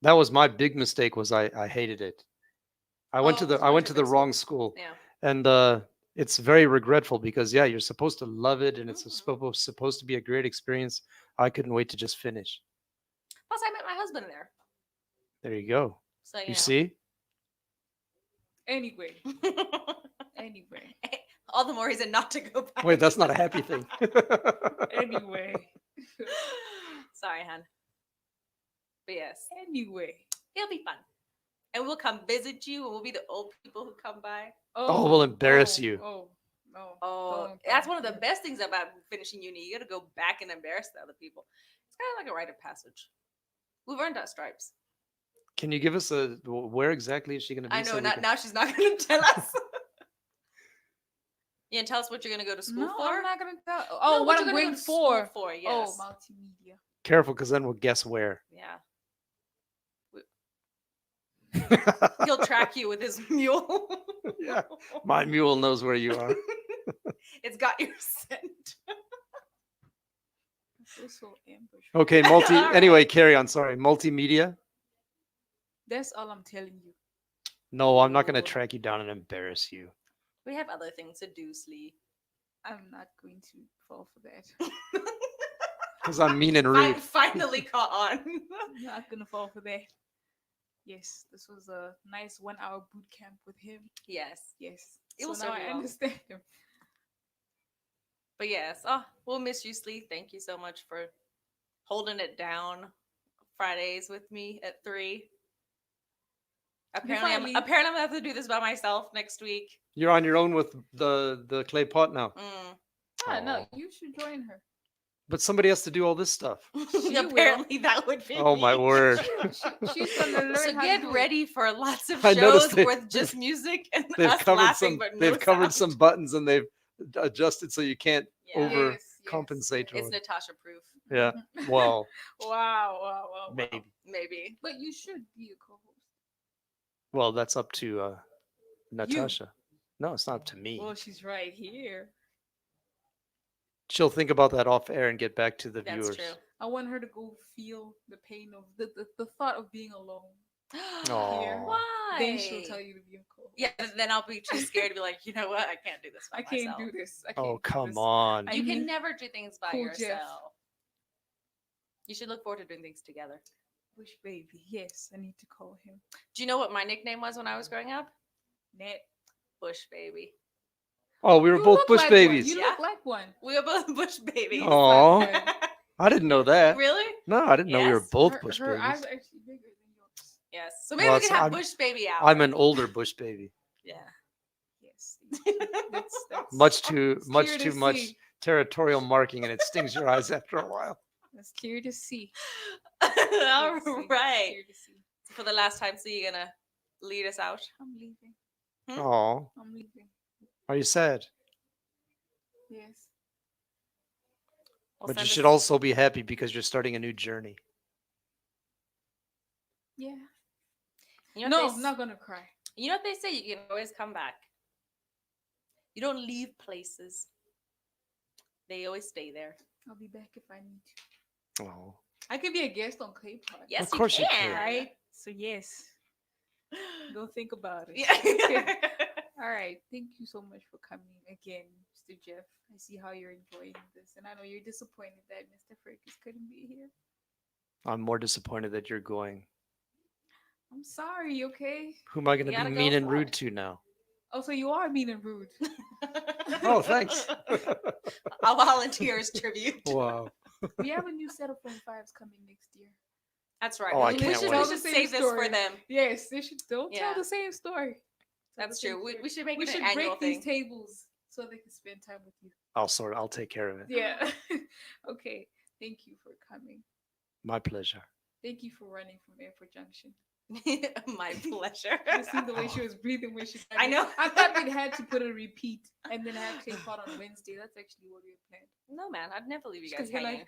[SPEAKER 2] That was my big mistake. Was I hated it. I went to
[SPEAKER 3] Oh,
[SPEAKER 2] the
[SPEAKER 3] so
[SPEAKER 2] I
[SPEAKER 3] went
[SPEAKER 2] went
[SPEAKER 3] to
[SPEAKER 2] to the
[SPEAKER 3] big school.
[SPEAKER 2] wrong school,
[SPEAKER 3] Yeah.
[SPEAKER 2] and it's very regretful because yeah, you're supposed to love it, and it's
[SPEAKER 3] Mhm.
[SPEAKER 2] supposed to be a great experience. I couldn't wait to just finish.
[SPEAKER 3] Plus, I met my husband there.
[SPEAKER 2] There you go.
[SPEAKER 3] So,
[SPEAKER 2] You see?
[SPEAKER 1] Anyway.
[SPEAKER 3] know.
[SPEAKER 1] Anyway.
[SPEAKER 3] All the more reason not to go back.
[SPEAKER 2] Wait, that's not a happy thing.
[SPEAKER 1] Anyway.
[SPEAKER 3] Sorry, hon. But yes,
[SPEAKER 1] Anyway.
[SPEAKER 3] it'll be fun. And we'll come visit you, and we'll be the old people who come by.
[SPEAKER 2] Oh, we'll embarrass you.
[SPEAKER 1] Oh, no.
[SPEAKER 3] Oh,
[SPEAKER 1] Don't-
[SPEAKER 3] that's one of the
[SPEAKER 1] don't.
[SPEAKER 3] best things about finishing uni. You got to go back and embarrass the other people. It's kind of like a rite of passage. We've earned our stripes.
[SPEAKER 2] Can you give us where exactly is she going to be?
[SPEAKER 3] I know.
[SPEAKER 2] so we
[SPEAKER 3] Not
[SPEAKER 2] can-
[SPEAKER 3] now. She's not going to tell us. You can tell us what you're going to go to school
[SPEAKER 1] No,
[SPEAKER 3] for.
[SPEAKER 1] I'm not gonna tell. Oh,
[SPEAKER 3] No,
[SPEAKER 1] what
[SPEAKER 3] you're
[SPEAKER 1] I'm
[SPEAKER 3] gonna
[SPEAKER 1] going
[SPEAKER 3] go to school
[SPEAKER 1] for?
[SPEAKER 3] for? Yes.
[SPEAKER 1] Oh, multimedia.
[SPEAKER 2] Careful, because then we'll guess where.
[SPEAKER 3] Yeah. He'll track you with his mule.
[SPEAKER 2] Yeah, my mule knows where you are.
[SPEAKER 3] It's got your scent.
[SPEAKER 1] I feel so ambushed.
[SPEAKER 2] Okay,
[SPEAKER 3] All
[SPEAKER 2] Anyway,
[SPEAKER 3] right.
[SPEAKER 2] carry on. Sorry, multimedia.
[SPEAKER 1] That's all I'm telling you.
[SPEAKER 2] No, I'm not going to
[SPEAKER 3] Ooh.
[SPEAKER 2] track you down and embarrass you.
[SPEAKER 3] We have other things to do, Slee.
[SPEAKER 1] I'm not going to fall for that.
[SPEAKER 2] Because I'm mean and rude.
[SPEAKER 3] Finally caught on.
[SPEAKER 1] I'm not gonna fall for that. Yes, this was a nice 1 hour boot camp with him.
[SPEAKER 3] Yes.
[SPEAKER 1] Yes.
[SPEAKER 3] It will
[SPEAKER 1] so now
[SPEAKER 3] serve
[SPEAKER 1] I
[SPEAKER 3] you well.
[SPEAKER 1] understand him.
[SPEAKER 3] But yes. Oh, we'll miss you, Slee. Thank you so much for holding it down Fridays with me at 3. Apparently,
[SPEAKER 1] I
[SPEAKER 3] I'm
[SPEAKER 1] leave-
[SPEAKER 3] apparently I'm gonna have to do this by myself next week.
[SPEAKER 2] You're on your own with the clay pot now.
[SPEAKER 3] Mm.
[SPEAKER 1] Ah, no,
[SPEAKER 2] Aw.
[SPEAKER 1] you should join her.
[SPEAKER 2] But somebody has to do all this stuff.
[SPEAKER 3] Apparently, that would be.
[SPEAKER 2] Oh my
[SPEAKER 3] me.
[SPEAKER 2] word.
[SPEAKER 1] She's gonna learn
[SPEAKER 3] So
[SPEAKER 1] how
[SPEAKER 3] get
[SPEAKER 1] to do
[SPEAKER 3] ready for lots of
[SPEAKER 2] I noticed
[SPEAKER 3] shows with
[SPEAKER 2] they've-
[SPEAKER 3] just music and
[SPEAKER 2] They've
[SPEAKER 3] us
[SPEAKER 2] covered
[SPEAKER 3] laughing,
[SPEAKER 2] some.
[SPEAKER 3] but no
[SPEAKER 2] They've covered some
[SPEAKER 3] sound.
[SPEAKER 2] buttons and they've adjusted so you can't
[SPEAKER 3] Yeah.
[SPEAKER 2] over
[SPEAKER 1] Yes, yes.
[SPEAKER 2] compensate.
[SPEAKER 3] It's Natasha proof,
[SPEAKER 2] Yeah. Well,
[SPEAKER 1] Wow.
[SPEAKER 2] maybe.
[SPEAKER 3] maybe.
[SPEAKER 1] But you should be a co-host.
[SPEAKER 2] Well, that's up to Natasha. No, it's not up to me.
[SPEAKER 1] Well, she's right here.
[SPEAKER 2] She'll think about that off air and get back to the
[SPEAKER 3] That's
[SPEAKER 2] viewers.
[SPEAKER 3] true.
[SPEAKER 1] I want her to go feel the pain of the thought of being alone.
[SPEAKER 2] Aw.
[SPEAKER 3] Why?
[SPEAKER 1] Then she'll tell you to be a co-host.
[SPEAKER 3] Yeah, then I'll be too scared to be like, you know what? I can't do this by
[SPEAKER 1] I can't
[SPEAKER 3] myself.
[SPEAKER 1] do this. I can't
[SPEAKER 2] Oh,
[SPEAKER 1] do
[SPEAKER 2] come
[SPEAKER 1] this.
[SPEAKER 2] on.
[SPEAKER 1] I
[SPEAKER 3] You can
[SPEAKER 1] need
[SPEAKER 3] never do things by
[SPEAKER 1] Cool Jeff.
[SPEAKER 3] yourself. You should look forward to doing things together.
[SPEAKER 1] Bush baby. Yes, I need to call him.
[SPEAKER 3] Do you know what my nickname was when I was growing up?
[SPEAKER 1] Net.
[SPEAKER 3] Bush baby.
[SPEAKER 2] Oh, we were
[SPEAKER 1] You
[SPEAKER 2] both
[SPEAKER 1] look
[SPEAKER 2] bush
[SPEAKER 1] like
[SPEAKER 2] babies.
[SPEAKER 1] One. You
[SPEAKER 3] Yeah.
[SPEAKER 1] look like one.
[SPEAKER 3] We were both Bush babies.
[SPEAKER 2] Oh,
[SPEAKER 1] Like one.
[SPEAKER 2] I didn't know that.
[SPEAKER 3] Really?
[SPEAKER 2] No, I didn't know we were
[SPEAKER 3] Yes.
[SPEAKER 2] both
[SPEAKER 1] her,
[SPEAKER 2] bush
[SPEAKER 1] her
[SPEAKER 2] babies.
[SPEAKER 1] eyes are actually bigger than yours.
[SPEAKER 3] Yes. So maybe
[SPEAKER 2] Well,
[SPEAKER 3] we can have
[SPEAKER 2] I'm-
[SPEAKER 3] Bush baby out.
[SPEAKER 2] I'm an older bush baby.
[SPEAKER 3] Yeah.
[SPEAKER 1] Yes. That's
[SPEAKER 2] Much
[SPEAKER 1] it's
[SPEAKER 2] much
[SPEAKER 1] clear to
[SPEAKER 2] too much
[SPEAKER 1] see.
[SPEAKER 2] territorial marking, and it stings your eyes after a while.
[SPEAKER 1] That's clear to see.
[SPEAKER 3] All
[SPEAKER 1] Clear to see.
[SPEAKER 3] right.
[SPEAKER 1] Clear to see.
[SPEAKER 3] So for the last time, so you're gonna lead us out?
[SPEAKER 1] I'm leaving.
[SPEAKER 2] Oh,
[SPEAKER 1] I'm leaving.
[SPEAKER 2] are you sad?
[SPEAKER 1] Yes.
[SPEAKER 3] We'll
[SPEAKER 2] But you
[SPEAKER 3] send
[SPEAKER 2] should
[SPEAKER 3] us-
[SPEAKER 2] also be happy because you're starting a new journey.
[SPEAKER 1] Yeah.
[SPEAKER 3] You know
[SPEAKER 1] No,
[SPEAKER 3] what they
[SPEAKER 1] I'm
[SPEAKER 3] s-
[SPEAKER 1] not gonna cry.
[SPEAKER 3] You know what they say? You can always come back. You don't leave places. They always stay there.
[SPEAKER 1] I'll be back if I need to.
[SPEAKER 2] Oh,
[SPEAKER 1] I could be a guest on Clay Pot.
[SPEAKER 3] Yes,
[SPEAKER 2] course you
[SPEAKER 3] you
[SPEAKER 2] can.
[SPEAKER 3] can.
[SPEAKER 1] Right? So yes. Don't think about it.
[SPEAKER 3] Yeah.
[SPEAKER 1] Okay. All right. Thank you so much for coming again, Mr. Jeff. I see how you're enjoying this, and I know you're disappointed that Mr. Fergus couldn't be here.
[SPEAKER 2] I'm more disappointed that you're going.
[SPEAKER 1] I'm sorry. Okay.
[SPEAKER 2] Who am I going
[SPEAKER 3] You
[SPEAKER 2] to be
[SPEAKER 3] gotta
[SPEAKER 2] mean
[SPEAKER 3] go
[SPEAKER 2] and
[SPEAKER 3] for
[SPEAKER 2] rude
[SPEAKER 3] it.
[SPEAKER 2] to now?
[SPEAKER 1] Oh, so you are mean and rude.
[SPEAKER 2] Oh, thanks.
[SPEAKER 3] I'll volunteer as tribute.
[SPEAKER 2] Wow.
[SPEAKER 1] We have a new set of phone fives coming next year.
[SPEAKER 3] That's right.
[SPEAKER 2] Oh, I
[SPEAKER 3] we
[SPEAKER 2] can't
[SPEAKER 3] should,
[SPEAKER 2] wait.
[SPEAKER 3] we
[SPEAKER 1] Tell
[SPEAKER 3] should
[SPEAKER 1] the same
[SPEAKER 3] save this
[SPEAKER 1] story.
[SPEAKER 3] for them.
[SPEAKER 1] Yes, they should. Don't tell
[SPEAKER 3] Yeah.
[SPEAKER 1] the same story. Tell
[SPEAKER 3] That's
[SPEAKER 1] the same
[SPEAKER 3] true. We,
[SPEAKER 1] story.
[SPEAKER 3] we should make
[SPEAKER 1] We
[SPEAKER 3] it
[SPEAKER 1] should
[SPEAKER 3] an annual
[SPEAKER 1] break these
[SPEAKER 3] thing.
[SPEAKER 1] tables so they can spend time with you.
[SPEAKER 2] I'll take care of it.
[SPEAKER 1] Yeah. Okay. Thank you for coming.
[SPEAKER 2] My pleasure.
[SPEAKER 1] Thank you for running from Airport Junction.
[SPEAKER 3] My pleasure.
[SPEAKER 1] Just see the way she was breathing when she.
[SPEAKER 3] I know.
[SPEAKER 1] I thought we'd had to put a repeat and then have Clay pot on Wednesday. That's actually what we had planned.
[SPEAKER 3] No, man, I'd never leave you
[SPEAKER 1] Just
[SPEAKER 3] guys
[SPEAKER 1] 'cause you're
[SPEAKER 3] hanging.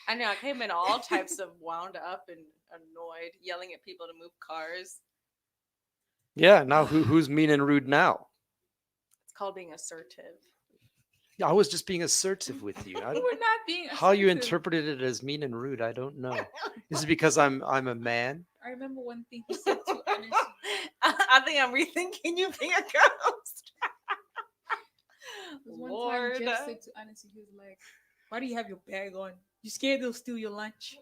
[SPEAKER 3] I know. I came in all types of wound up and annoyed, yelling at people to move cars.
[SPEAKER 2] Yeah. Now who's mean and rude now?
[SPEAKER 3] It's called being assertive.
[SPEAKER 2] Yeah, I was just being assertive with you.
[SPEAKER 1] We're not being.
[SPEAKER 2] How you
[SPEAKER 1] assertive.
[SPEAKER 2] interpreted it as mean and rude, I don't know. Is it because I'm a man?
[SPEAKER 1] I remember one thing he said to Ernest.
[SPEAKER 3] I think I'm rethinking you being a ghost.
[SPEAKER 1] There was one
[SPEAKER 3] Lord.
[SPEAKER 1] time Jeff said to Ernest, he was like, "Why do you have your bag on? You scared they'll steal your lunch?"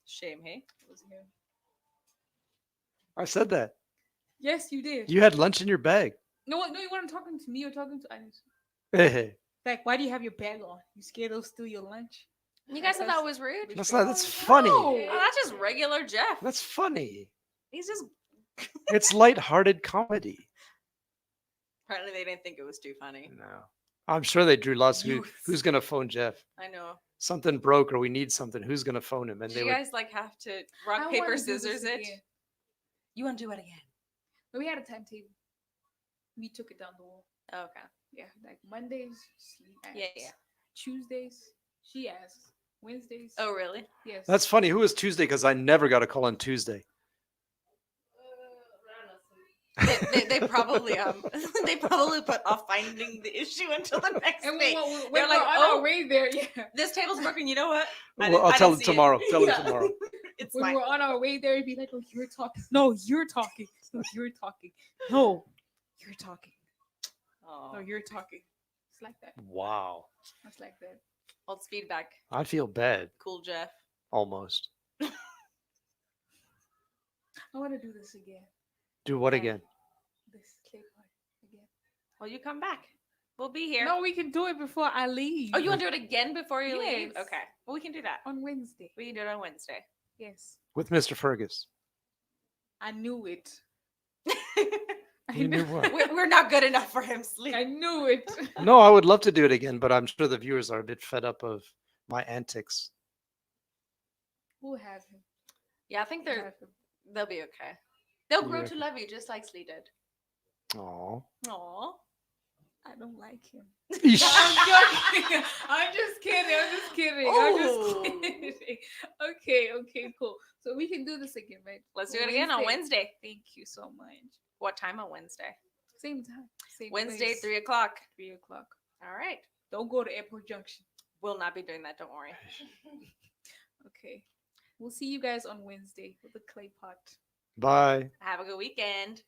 [SPEAKER 3] Shame, hey?
[SPEAKER 1] It was him.
[SPEAKER 2] I said that.
[SPEAKER 1] Yes, you did.
[SPEAKER 2] You had lunch in your bag.
[SPEAKER 1] No, no, you weren't talking to me. You were talking to Ernest.
[SPEAKER 2] Hey,
[SPEAKER 1] Like, why do you have your bag on? You scared they'll steal your lunch?
[SPEAKER 3] You guys thought that was rude?
[SPEAKER 2] that's not. That's funny.
[SPEAKER 1] No.
[SPEAKER 3] Oh, that's just regular Jeff.
[SPEAKER 2] That's funny.
[SPEAKER 3] He's just.
[SPEAKER 2] It's lighthearted comedy.
[SPEAKER 3] Apparently, they didn't think it was too funny.
[SPEAKER 2] No, I'm sure they drew lots of
[SPEAKER 1] Youths.
[SPEAKER 2] who's gonna phone Jeff.
[SPEAKER 3] I know.
[SPEAKER 2] Something broke or we need something. Who's gonna phone him? And
[SPEAKER 3] Did
[SPEAKER 2] they
[SPEAKER 3] you
[SPEAKER 2] would.
[SPEAKER 3] guys like have to rock,
[SPEAKER 1] I
[SPEAKER 3] paper,
[SPEAKER 1] wanna do this
[SPEAKER 3] scissors it?
[SPEAKER 1] again.
[SPEAKER 3] You want to do it again?
[SPEAKER 1] But we had a timetable. We took it down the wall.
[SPEAKER 3] Oh, okay.
[SPEAKER 1] Yeah, like Mondays, she asks.
[SPEAKER 3] Yeah, yeah.
[SPEAKER 1] Tuesdays, she asks. Wednesdays,
[SPEAKER 3] Oh, really?
[SPEAKER 1] yes.
[SPEAKER 2] That's funny. Who was Tuesday? Because I never got a call on Tuesday.
[SPEAKER 3] They probably they probably put off finding the issue until the next
[SPEAKER 1] And
[SPEAKER 3] day.
[SPEAKER 1] when
[SPEAKER 3] They're
[SPEAKER 1] we're
[SPEAKER 3] like,
[SPEAKER 1] on
[SPEAKER 3] "Oh,
[SPEAKER 1] our way there, yeah.
[SPEAKER 3] this table's broken. You know what?
[SPEAKER 2] Well, I'll
[SPEAKER 3] I
[SPEAKER 2] tell
[SPEAKER 3] didn't
[SPEAKER 2] him
[SPEAKER 3] see it."
[SPEAKER 2] tomorrow. Tell him
[SPEAKER 3] Yeah.
[SPEAKER 2] tomorrow.
[SPEAKER 3] It's
[SPEAKER 1] When
[SPEAKER 3] fine.
[SPEAKER 1] we're on our way there, it'd be like, "Oh, you're talking. No, you're talking. No, you're talking. No, you're talking.
[SPEAKER 3] Oh,
[SPEAKER 1] No, you're talking." It's like that.
[SPEAKER 2] Wow.
[SPEAKER 1] It's like that.
[SPEAKER 3] well, it's feedback.
[SPEAKER 2] I feel bad.
[SPEAKER 3] Cool, Jeff.
[SPEAKER 2] Almost.
[SPEAKER 1] I want to do this again.
[SPEAKER 2] Do what
[SPEAKER 3] Yeah.
[SPEAKER 2] again?
[SPEAKER 1] This clay pot again.
[SPEAKER 3] Well, you come back. We'll be here.
[SPEAKER 1] No, we can do it before I leave.
[SPEAKER 3] Oh, you want to do it again before you leave?
[SPEAKER 1] Yes.
[SPEAKER 3] Okay. Well, we can do that.
[SPEAKER 1] on Wednesday?
[SPEAKER 3] We can do it on Wednesday.
[SPEAKER 1] Yes,
[SPEAKER 2] With Mr. Fergus.
[SPEAKER 1] I knew it. I
[SPEAKER 2] You knew
[SPEAKER 1] knew,
[SPEAKER 2] what?
[SPEAKER 3] We're not good enough for him, Sleep.
[SPEAKER 1] I knew it.
[SPEAKER 2] No, I would love to do it again, but I'm sure the viewers are a bit fed up of my antics.
[SPEAKER 1] We'll have him.
[SPEAKER 3] Yeah, I think
[SPEAKER 1] We'll have him.
[SPEAKER 3] they'll be okay. They'll grow
[SPEAKER 2] You
[SPEAKER 3] to love you just like Slee did.
[SPEAKER 2] Aw.
[SPEAKER 3] Aw.
[SPEAKER 1] I don't like him.
[SPEAKER 2] Eesh.
[SPEAKER 1] I'm joking. I'm just kidding. I'm just kidding. I'm
[SPEAKER 3] Ooh.
[SPEAKER 1] just kidding. Okay, cool. So we can do this again, right?
[SPEAKER 3] Let's do it again on Wednesday.
[SPEAKER 1] Thank you so much.
[SPEAKER 3] What time on Wednesday?
[SPEAKER 1] Same time. Same
[SPEAKER 3] Wednesday,
[SPEAKER 1] place.
[SPEAKER 3] 3 o'clock.
[SPEAKER 1] 3:00.
[SPEAKER 3] All right.
[SPEAKER 1] Don't go to Airport Junction.
[SPEAKER 3] We'll not be doing that. Don't worry.
[SPEAKER 1] Okay. We'll see you guys on Wednesday with the clay pot.
[SPEAKER 2] Bye.
[SPEAKER 3] Have a good weekend.